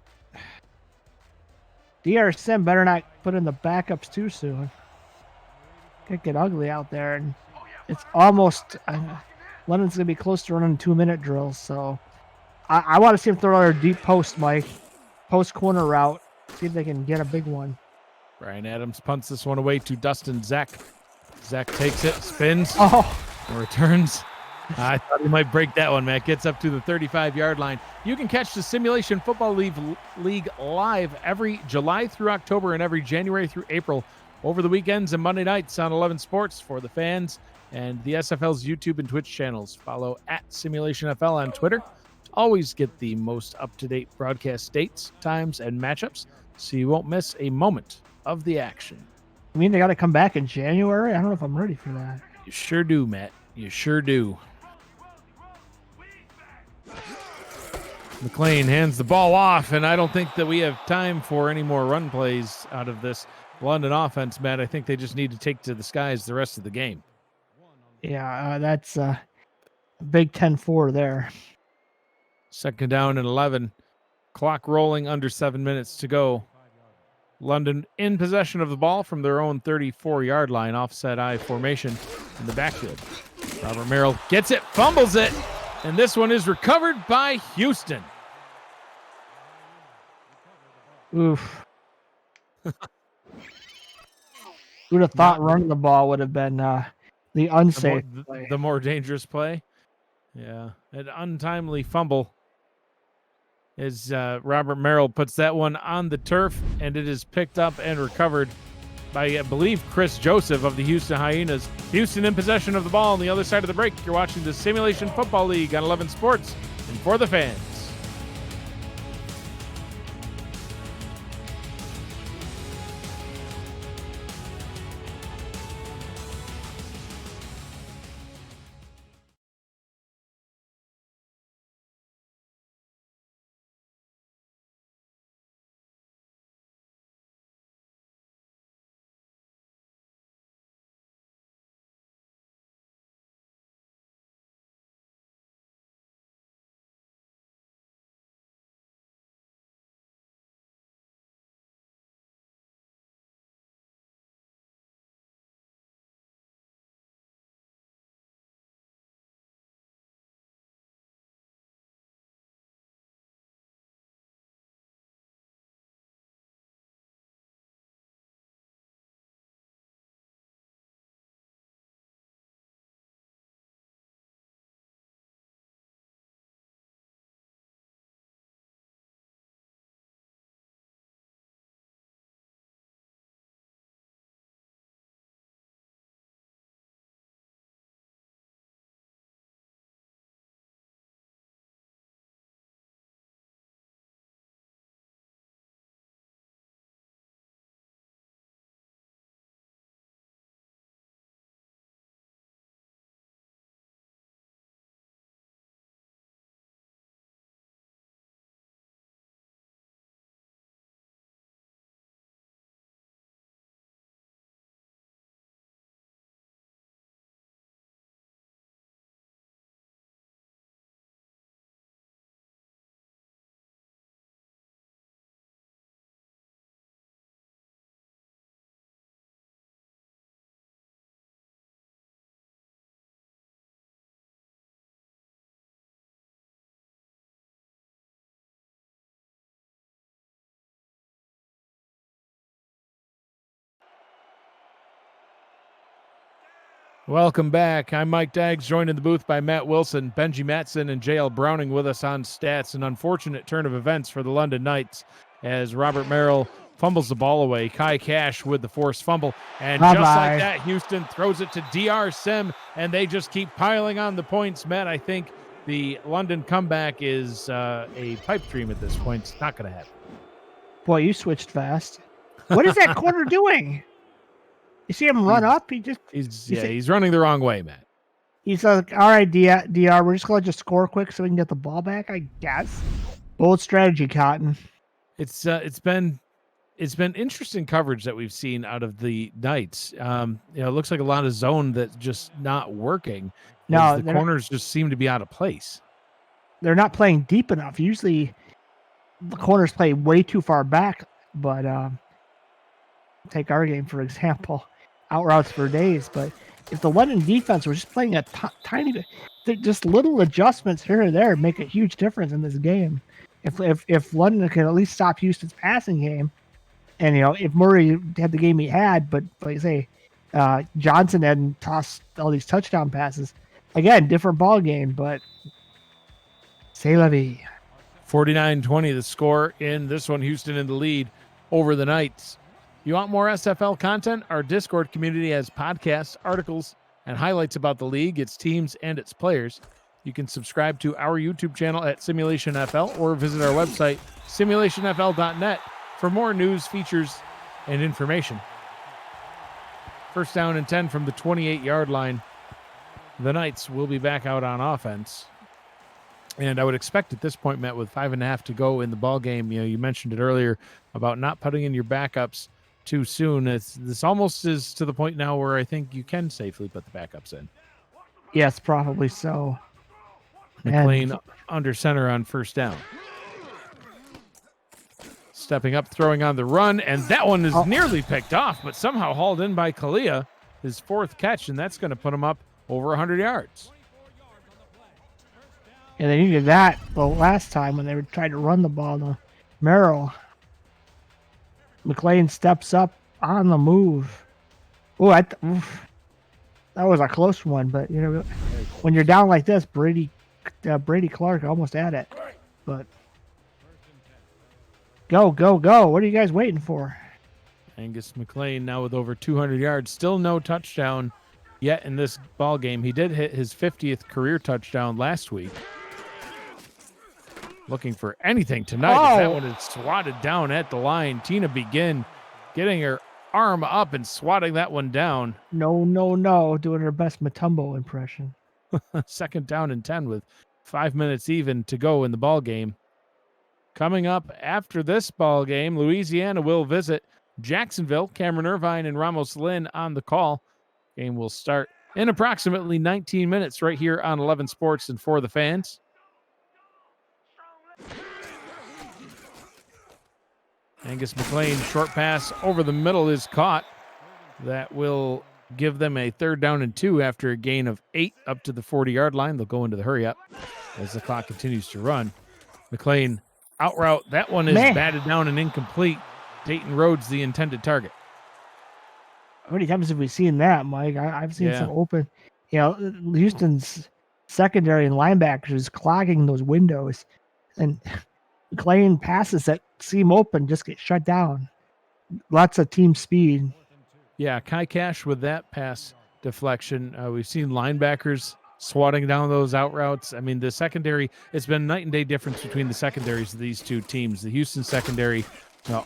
DR Sim better not put in the backups too soon. Could get ugly out there. And it's almost, London's going to be close to running 2-minute drills. So I want to see him throw out a deep post, Mike. Post corner route. See if they can get a big one. Brian Adams punts this one away to Dustin Zek. Zek takes it, spins, and returns. I thought he might break that one, Matt. Gets up to the 35-yard line. You can catch the Simulation Football League live every July through October and every January through April over the weekends and Monday nights on 11 Sports for the fans and the SFL's YouTube and Twitch channels. Follow at Simulationfl on Twitter to always get the most up-to-date broadcast dates, times, and matchups so you won't miss a moment of the action. I mean, they got to come back in January? I don't know if I'm ready for that. You sure do, Matt. You sure do. McLean hands the ball off, and I don't think that we have time for any more run plays out of this London offense, Matt. I think they just need to take to the skies the rest of the game. Yeah, that's a big 10-4 there. 2nd down and 11. Clock rolling, under 7 minutes to go. London in possession of the ball from their own 34-yard line, offset I formation in the backfield. Robert Merrill gets it, fumbles it, and this one is recovered by Houston. Oof. Who'd have thought running the ball would have been the unsafe play. The more dangerous play? Yeah. An untimely fumble as Robert Merrill puts that one on the turf, and it is picked up and recovered by, I believe, Chris Joseph of the Houston Hyenas. Houston in possession of the ball on the other side of the break. You're watching the Simulation Football League on 11 Sports and for the fans. Welcome back. I'm Mike Daggs, joined in the booth by Matt Wilson, Benji Matson, and JL Browning with us on stats. An unfortunate turn of events for the London Knights as Robert Merrill fumbles the ball away. Kai Cash with the forced fumble. And just like that, Houston throws it to DR Sim, and they just keep piling on the points. Matt, I think the London comeback is a pipe dream at this point. It's not going to happen. Boy, you switched fast. What is that corner doing? You see him run up? He's running the wrong way, Matt. He's like, all right, DR, we're just going to just score quick so we can get the ball back, I guess. Bold strategy, Cotton. It's been interesting coverage that we've seen out of the Knights. It looks like a lot of zone that's just not working. No, the corners just seem to be out of place. They're not playing deep enough. Usually the corners play way too far back, but take our game, for example. Out routes for days, but if the London defense was just playing a tiny bit, just little adjustments here and there make a huge difference in this game. If London can at least stop Houston's passing game, and if Murray had the game he had, but like I say, Johnson hadn't tossed all these touchdown passes, again, different ball game, but c'est la vie. 49-20 the score in this one. Houston in the lead over the Knights. You want more SFL content? Our Discord community has podcasts, articles, and highlights about the league, its teams, and its players. You can subscribe to our YouTube channel at Simulationfl or visit our website, simulationfl.net, for more news, features, and information. First down and 10 from the 28-yard line. The Knights will be back out on offense. And I would expect at this point, Matt, with 5.5 to go in the ball game, you mentioned it earlier about not putting in your backups too soon. This almost is to the point now where I think you can safely put the backups in. Yes, probably so. McLean under center on first down. Stepping up, throwing on the run, and that one is nearly picked off, but somehow hauled in by Kalia, his fourth catch, and that's going to put him up over 100 yards. Yeah, they needed that the last time when they were trying to run the ball to Merrill. McLean steps up on the move. That was a close one, but when you're down like this, Brady Clark almost had it. But go! What are you guys waiting for? Angus McLean now with over 200 yards, still no touchdown yet in this ball game. He did hit his 50th career touchdown last week. Looking for anything tonight. That one is swatted down at the line. Tina Begin getting her arm up and swatting that one down. No. Doing her best Matumbo impression. Second down and 10 with 5 minutes even to go in the ball game. Coming up after this ball game, Louisiana will visit Jacksonville. Cameron Irvine and Ramos Lynn on the call. Game will start in approximately 19 minutes right here on 11 Sports and For the Fans. Angus McLean, short pass over the middle is caught. That will give them a 3rd down and 2 after a gain of 8 up to the 40-yard line. They'll go into the hurry up as the clock continues to run. McLean out route. That one is batted down and incomplete. Dayton Rhodes, the intended target. How many times have we seen that, Mike? I've seen some open. Houston's secondary and linebackers clogging those windows, and McLean passes that seem open just get shut down. Lots of team speed. Yeah, Kai Cash with that pass deflection. We've seen linebackers swatting down those out routes. I mean, the secondary, it's been night and day difference between the secondaries of these two teams. The Houston secondary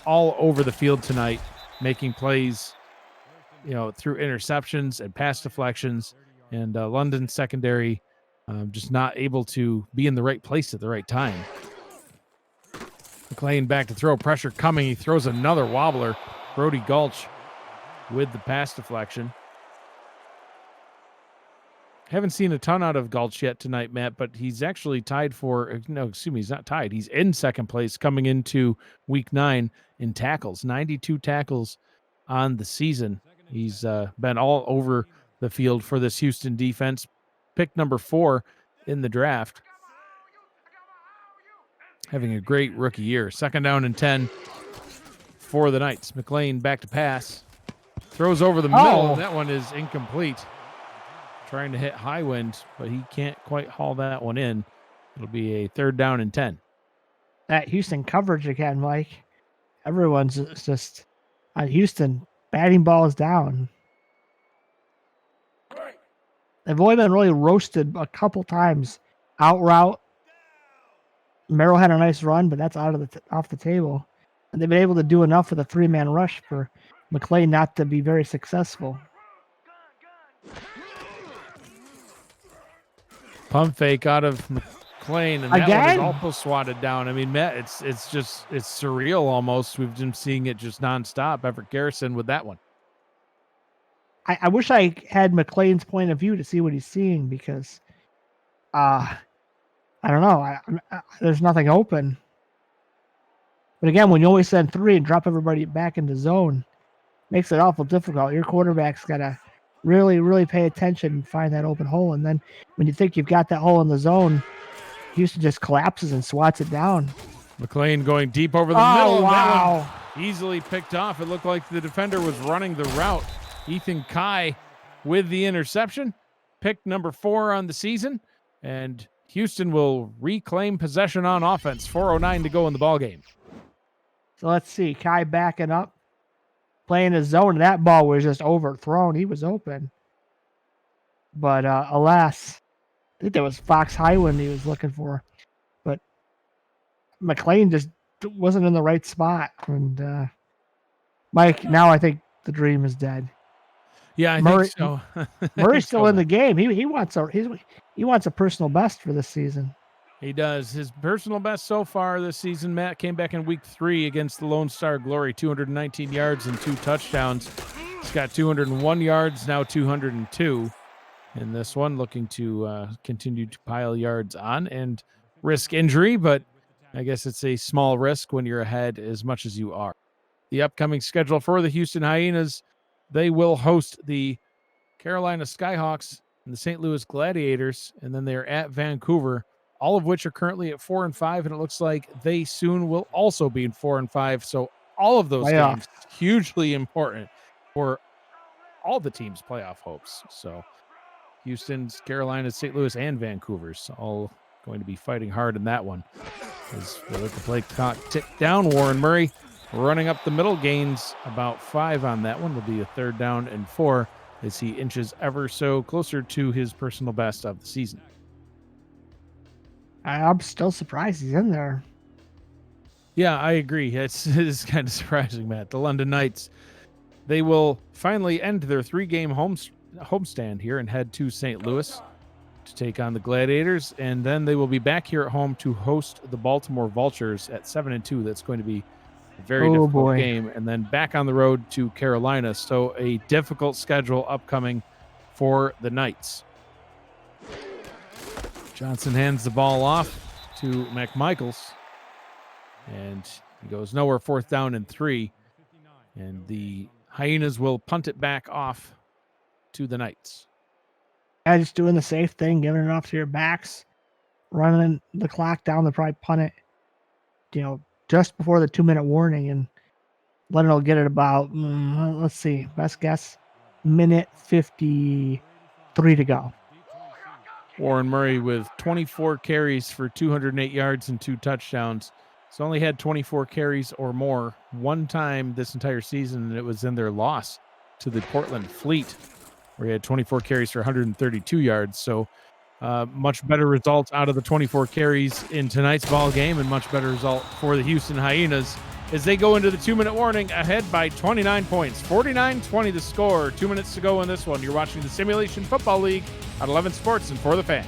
all over the field tonight, making plays, through interceptions and pass deflections, and London secondary just not able to be in the right place at the right time. McLean back to throw, pressure coming. He throws another wobbler. Brody Gulch with the pass deflection. Haven't seen a ton out of Gulch yet tonight, Matt, but he's actually tied for, he's not tied. He's in second place coming into week 9 in tackles, 92 tackles on the season. He's been all over the field for this Houston defense. Pick number 4 in the draft. Having a great rookie year. 2nd down and 10 for the Knights. McLean back to pass. Throws over the middle. That one is incomplete. trying to hit high wind, but he can't quite haul that one in. It'll be a 3rd down and 10. That Houston coverage again, Mike. Everyone's just on Houston. Batting balls down. They've only been really roasted a couple times. Out route. Merrill had a nice run, but that's off the table. And they've been able to do enough with a 3-man rush for McClain not to be very successful. Pump fake out of McClain, and that Again? one is also swatted down. I mean, Matt, it's surreal almost. We've been seeing it just nonstop. Everett Garrison with that one. I wish I had McClain's point of view to see what he's seeing because, I don't know. There's nothing open. But again, when you only send 3 and drop everybody back into zone, makes it awful difficult. Your quarterback's got to really, really pay attention and find that open hole. And then when you think you've got that hole in the zone, Houston just collapses and swats it down. McClain going deep over the middle. Wow. That one easily picked off. It looked like the defender was running the route. Ethan Kai with the interception. Pick number 4 on the season. And Houston will reclaim possession on offense. 4:09 to go in the ballgame. So let's see. Kai backing up, playing his zone. That ball was just overthrown. He was open. But alas, I think that was Fox Highland he was looking for. But McClain just wasn't in the right spot. And Mike, now I think the dream is dead. Yeah, I think so. Murray's still in the game. He wants a personal best for this season. He does. His personal best so far this season, Matt, came back in week 3 against the Lone Star Glory, 219 yards and 2 touchdowns. He's got 201 yards, now 202 in this one, looking to continue to pile yards on and risk injury, but I guess it's a small risk when you're ahead as much as you are. The upcoming schedule for the Houston Hyenas, they will host the Carolina Skyhawks and the St. Louis Gladiators, and then they're at Vancouver, all of which are currently at 4-5, and it looks like they soon will also be in 4-5. So all of those games hugely important for all the teams' playoff hopes. So Houston's, Carolina's, St. Louis, and Vancouver's all going to be fighting hard in that one. As they let the play clock tick down, Warren Murray running up the middle, gains about 5 on that one. Will be a 3rd down and 4 as he inches ever so closer to his personal best of the season. I'm still surprised he's in there. Yeah, I agree. It's kind of surprising, Matt. The London Knights, they will finally end their 3-game homestand here and head to St. Louis to take on the Gladiators, and then they will be back here at home to host the Baltimore Vultures at 7-2. That's going to be a very difficult game, and then back on the road to Carolina. So a difficult schedule upcoming for the Knights. Johnson hands the ball off to McMichaels, and he goes nowhere. 4th down and 3, and the Hyenas will punt it back off to the Knights. Yeah, just doing the safe thing, giving it off to your backs, running the clock down to probably punt it, just before the 2-minute warning, and Leonard will get it about, let's see, best guess, minute 53 to go. Warren Murray with 24 carries for 208 yards and 2 touchdowns. He's only had 24 carries or more one time this entire season, and it was in their loss to the Portland Fleet, where he had 24 carries for 132 yards. So much better results out of the 24 carries in tonight's ball game, and much better result for the Houston Hyenas as they go into the 2-minute warning ahead by 29 points. 49-20 the score. 2 minutes to go in this one. You're watching the Simulation Football League on 11 Sports and For the Fans.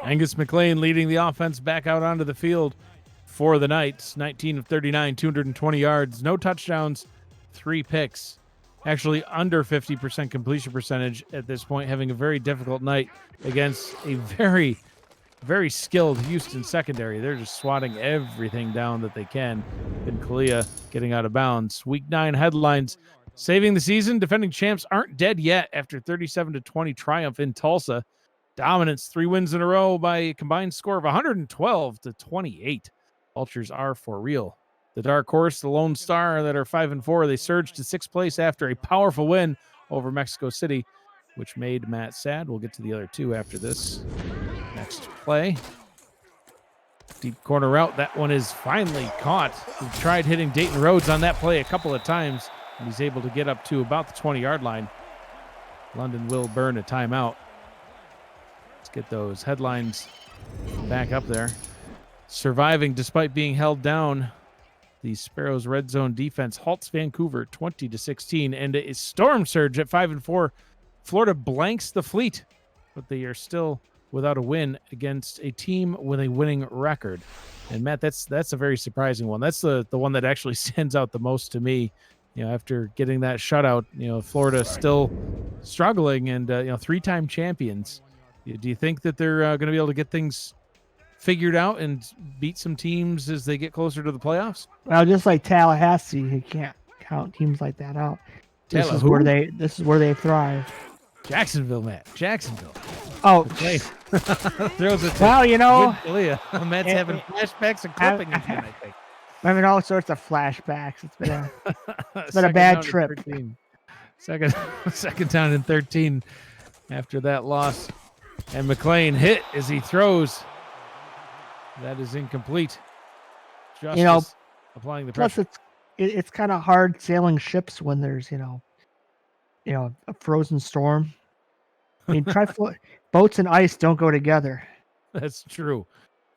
Angus McLean leading the offense back out onto the field for the Knights. 19 of 39, 220 yards, no touchdowns, 3 picks. Actually under 50% completion percentage at this point, having a very difficult night against a very, very skilled Houston secondary. They're just swatting everything down that they can. And Kalia getting out of bounds. Week 9 headlines. Saving the season, defending champs aren't dead yet after 37-20 triumph in Tulsa. Dominance, 3 wins in a row by a combined score of 112-28. Vultures are for real. The dark horse, the Lone Star that are 5-4, they surged to 6th place after a powerful win over Mexico City, which made Matt sad. We'll get to the other 2 after this next play. Deep corner route. That one is finally caught. He tried hitting Dayton Rhodes on that play a couple of times, and he's able to get up to about the 20-yard line. London will burn a timeout. Let's get those headlines back up there. Surviving despite being held down, the Sparrows' red zone defense halts Vancouver 20-16, and a storm surge at 5-4. Florida blanks the Fleet, but they are still without a win against a team with a winning record. And Matt, that's a very surprising one. That's the one that actually stands out the most to me. After getting that shutout, Florida still struggling, and 3-time champions. Do you think that they're going to be able to get things figured out and beat some teams as they get closer to the playoffs? Well, just like Tallahassee, you can't count teams like that out. This is where they thrive. Jacksonville, Matt. Jacksonville. Oh, okay. Throws it. Well, Matt's having flashbacks and clipping again, I think. I'm having all sorts of flashbacks. It's been a bad trip. Second down and 13 after that loss. And McLean hit as he throws. That is incomplete. Justice applying the pressure. Plus, it's kind of hard sailing ships when there's a frozen storm. I mean, boats and ice don't go together. That's true.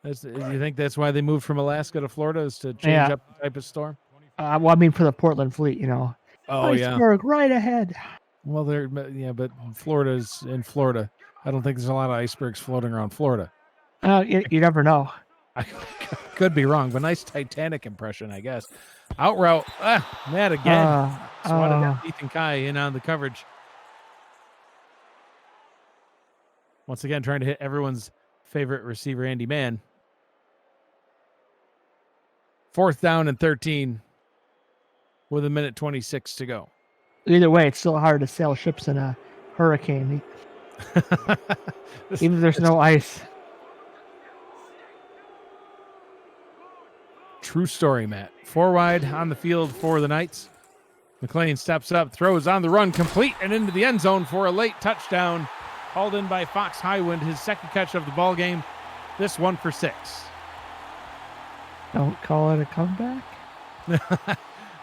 You think that's why they moved from Alaska to Florida, is to change up the type of storm? Well, I mean, for the Portland Fleet, Oh, iceberg right ahead. Well, but Florida's in Florida. I don't think there's a lot of icebergs floating around Florida. You never know. I could be wrong, but nice Titanic impression, I guess. Out route. Matt again. Swatted down Ethan Kai in on the coverage. Once again, trying to hit everyone's favorite receiver, Andy Mann. 4th down and 13 with 1:26 to go. Either way, it's still hard to sail ships in a hurricane. Even if there's no ice. True story, Matt. 4 wide on the field for the Knights. McLean steps up, throws on the run, complete and into the end zone for a late touchdown. Hauled in by Fox Highwind, his second catch of the ball game. This one for 6. Don't call it a comeback.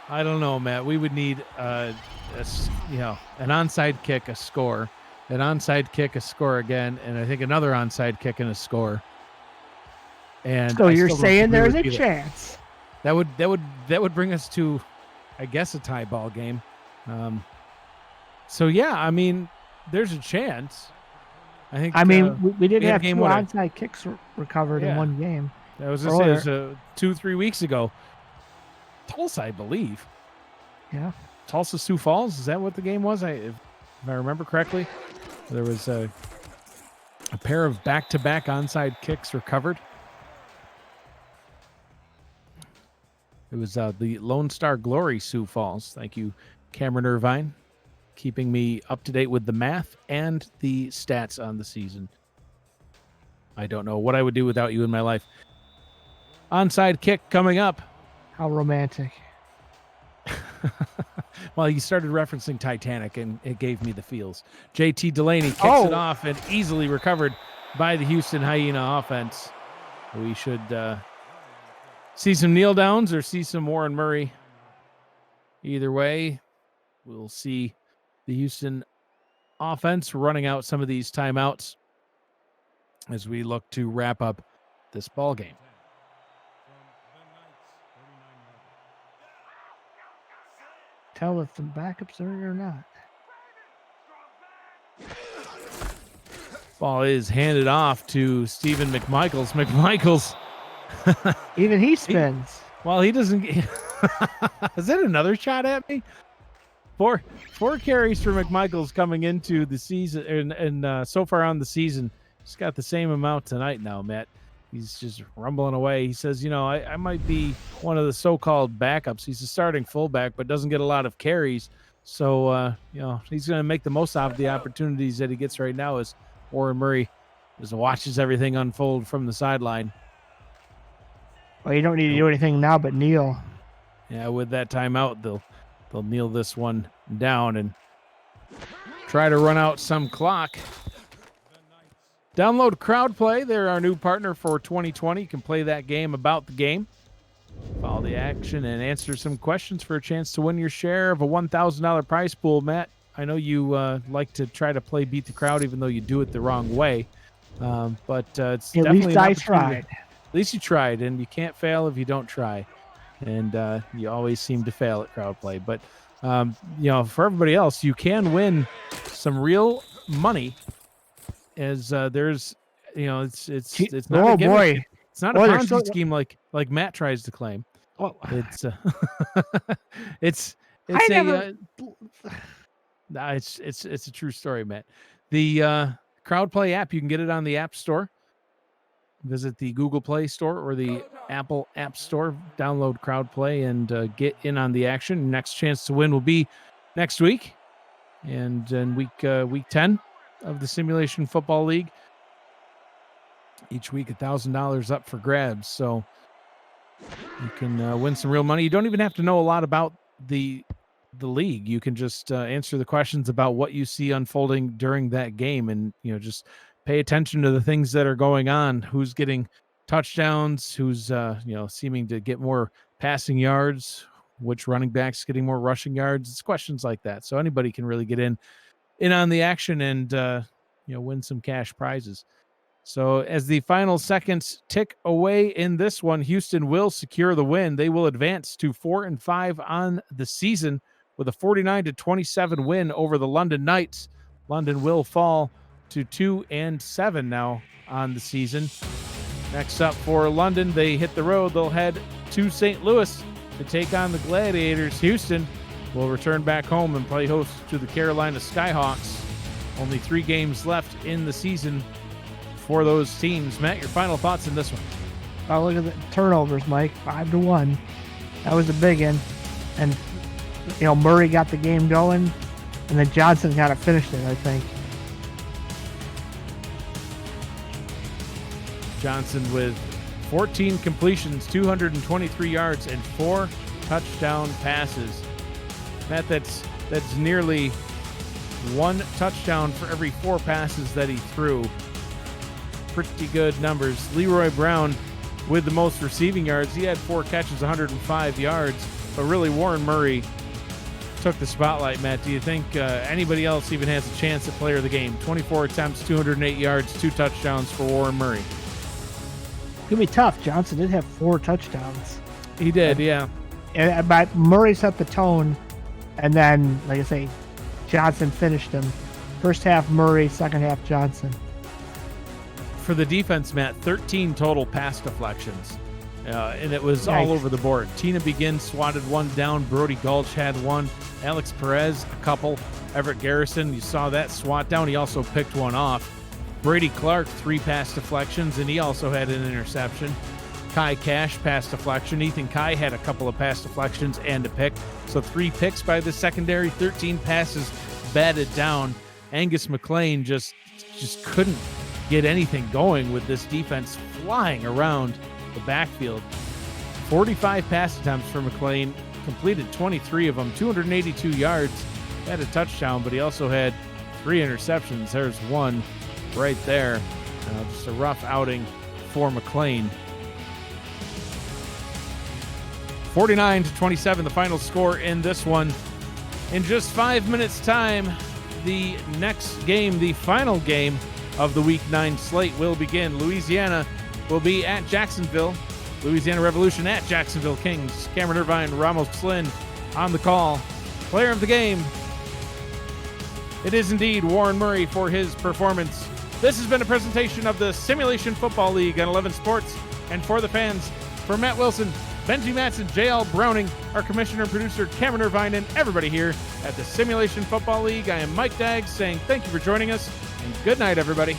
I don't know, Matt. We would need an onside kick, a score, an onside kick, a score again, and I think another onside kick and a score. And so you're saying there's a chance that would bring us to, I guess, a tie ball game. So yeah, I mean, there's a chance. I think. We did have 2 onside kicks recovered in one game. That was 2-3 weeks ago. Tulsa, I believe. Yeah. Tulsa Sioux Falls. Is that what the game was? If I remember correctly, there was a pair of back-to-back onside kicks recovered. It was the Lone Star Glory Sioux Falls. Thank you, Cameron Irvine, keeping me up to date with the math and the stats on the season. I don't know what I would do without you in my life. Onside kick coming up. How romantic. Well, you started referencing Titanic, and it gave me the feels. JT Delaney kicks it off and easily recovered by the Houston Hyena offense. We should see some kneel downs or see some Warren Murray. Either way, we'll see the Houston offense running out some of these timeouts as we look to wrap up this ball game. Tell if the backups are or not. Ball is handed off to Stephen McMichaels. McMichaels. Even he spins. Well, he doesn't. Is that another shot at me? Four carries for McMichaels coming into the season, and so far on the season, he's got the same amount tonight now, Matt. He's just rumbling away. He says, I might be one of the so-called backups. He's a starting fullback, but doesn't get a lot of carries. So, he's going to make the most out of the opportunities that he gets right now as Warren Murray just watches everything unfold from the sideline. Well, you don't need to do anything now but kneel. Yeah, with that timeout, they'll kneel this one down and try to run out some clock. Download Crowd Play. They're our new partner for 2020. You can play that game about the game, follow the action, and answer some questions for a chance to win your share of a $1,000 prize pool. Matt, I know you like to try to play Beat the Crowd, even though you do it the wrong way. But it's at definitely least an I opportunity. tried. At least you tried, and you can't fail if you don't try. And you always seem to fail at Crowd Play. But, for everybody else, you can win some real money. As there's, it's not a gimmick. Boy. It's not a Ponzi scheme like Matt tries to claim. Oh. It's a true story, Matt. The Crowd Play app, you can get it on the App Store. Visit the Google Play Store or the Apple App Store. Download Crowd Play and get in on the action. Next chance to win will be next week, and then week 10 of the Simulation Football League. Each week, $1,000 up for grabs. So you can win some real money. You don't even have to know a lot about the league. You can just answer the questions about what you see unfolding during that game, and just pay attention to the things that are going on. Who's getting touchdowns? Who's seeming to get more passing yards? Which running back's getting more rushing yards? It's questions like that. So anybody can really get in on the action and win some cash prizes. So as the final seconds tick away in this one, Houston will secure the win. They will advance to 4-5 on the season with a 49-27 win over the London Knights. London will fall to 2-7 now on the season. Next up for London, they hit the road. They'll head to St. Louis to take on the Gladiators. Houston will return back home and play host to the Carolina Skyhawks. Only 3 games left in the season for those teams. Matt, your final thoughts on this one? Oh, look at the turnovers, Mike. 5-1. That was a big one. And, Murray got the game going, and then Johnson kind of finished it, I think. Johnson with 14 completions, 223 yards, and 4 touchdown passes. Matt, that's nearly 1 touchdown for every 4 passes that he threw. Pretty good numbers. Leroy Brown with the most receiving yards. He had 4 catches, 105 yards. But really, Warren Murray took the spotlight, Matt. Do you think anybody else even has a chance at player of the game? 24 attempts, 208 yards, 2 touchdowns for Warren Murray. It's going to be tough. Johnson did have 4 touchdowns. He did, yeah. But Murray set the tone, and then, like I say, Johnson finished him. First half Murray, second half Johnson. For the defense, Matt, 13 total pass deflections. And it was all over the board. Tina Begin swatted 1 down. Brody Gulch had 1. Alex Perez, a couple. Everett Garrison, you saw that swat down. He also picked 1 off. Brady Clark, 3 pass deflections, and he also had an interception. Kai Cash, pass deflection. Ethan Kai had a couple of pass deflections and a pick. So 3 picks by the secondary, 13 passes batted down. Angus McLean just couldn't get anything going with this defense flying around the backfield. 45 pass attempts for McLean, completed 23 of them, 282 yards, had a touchdown, but he also had 3 interceptions. There's 1 right there. Just a rough outing for McLean. 49-27, the final score in this one. In just 5 minutes' time, the next game, the final game of the Week 9 slate will begin. Louisiana will be at Jacksonville. Louisiana Revolution at Jacksonville Kings. Cameron Irvine, Ramos Slynn on the call. Player of the game, it is indeed Warren Murray for his performance This has been a presentation of the Simulation Football League on 11 Sports and for the fans. For Matt Wilson, Benji Matson, JL Browning, our commissioner and producer Cameron Irvine, and everybody here at the Simulation Football League, I am Mike Daggs saying thank you for joining us, and good night, everybody.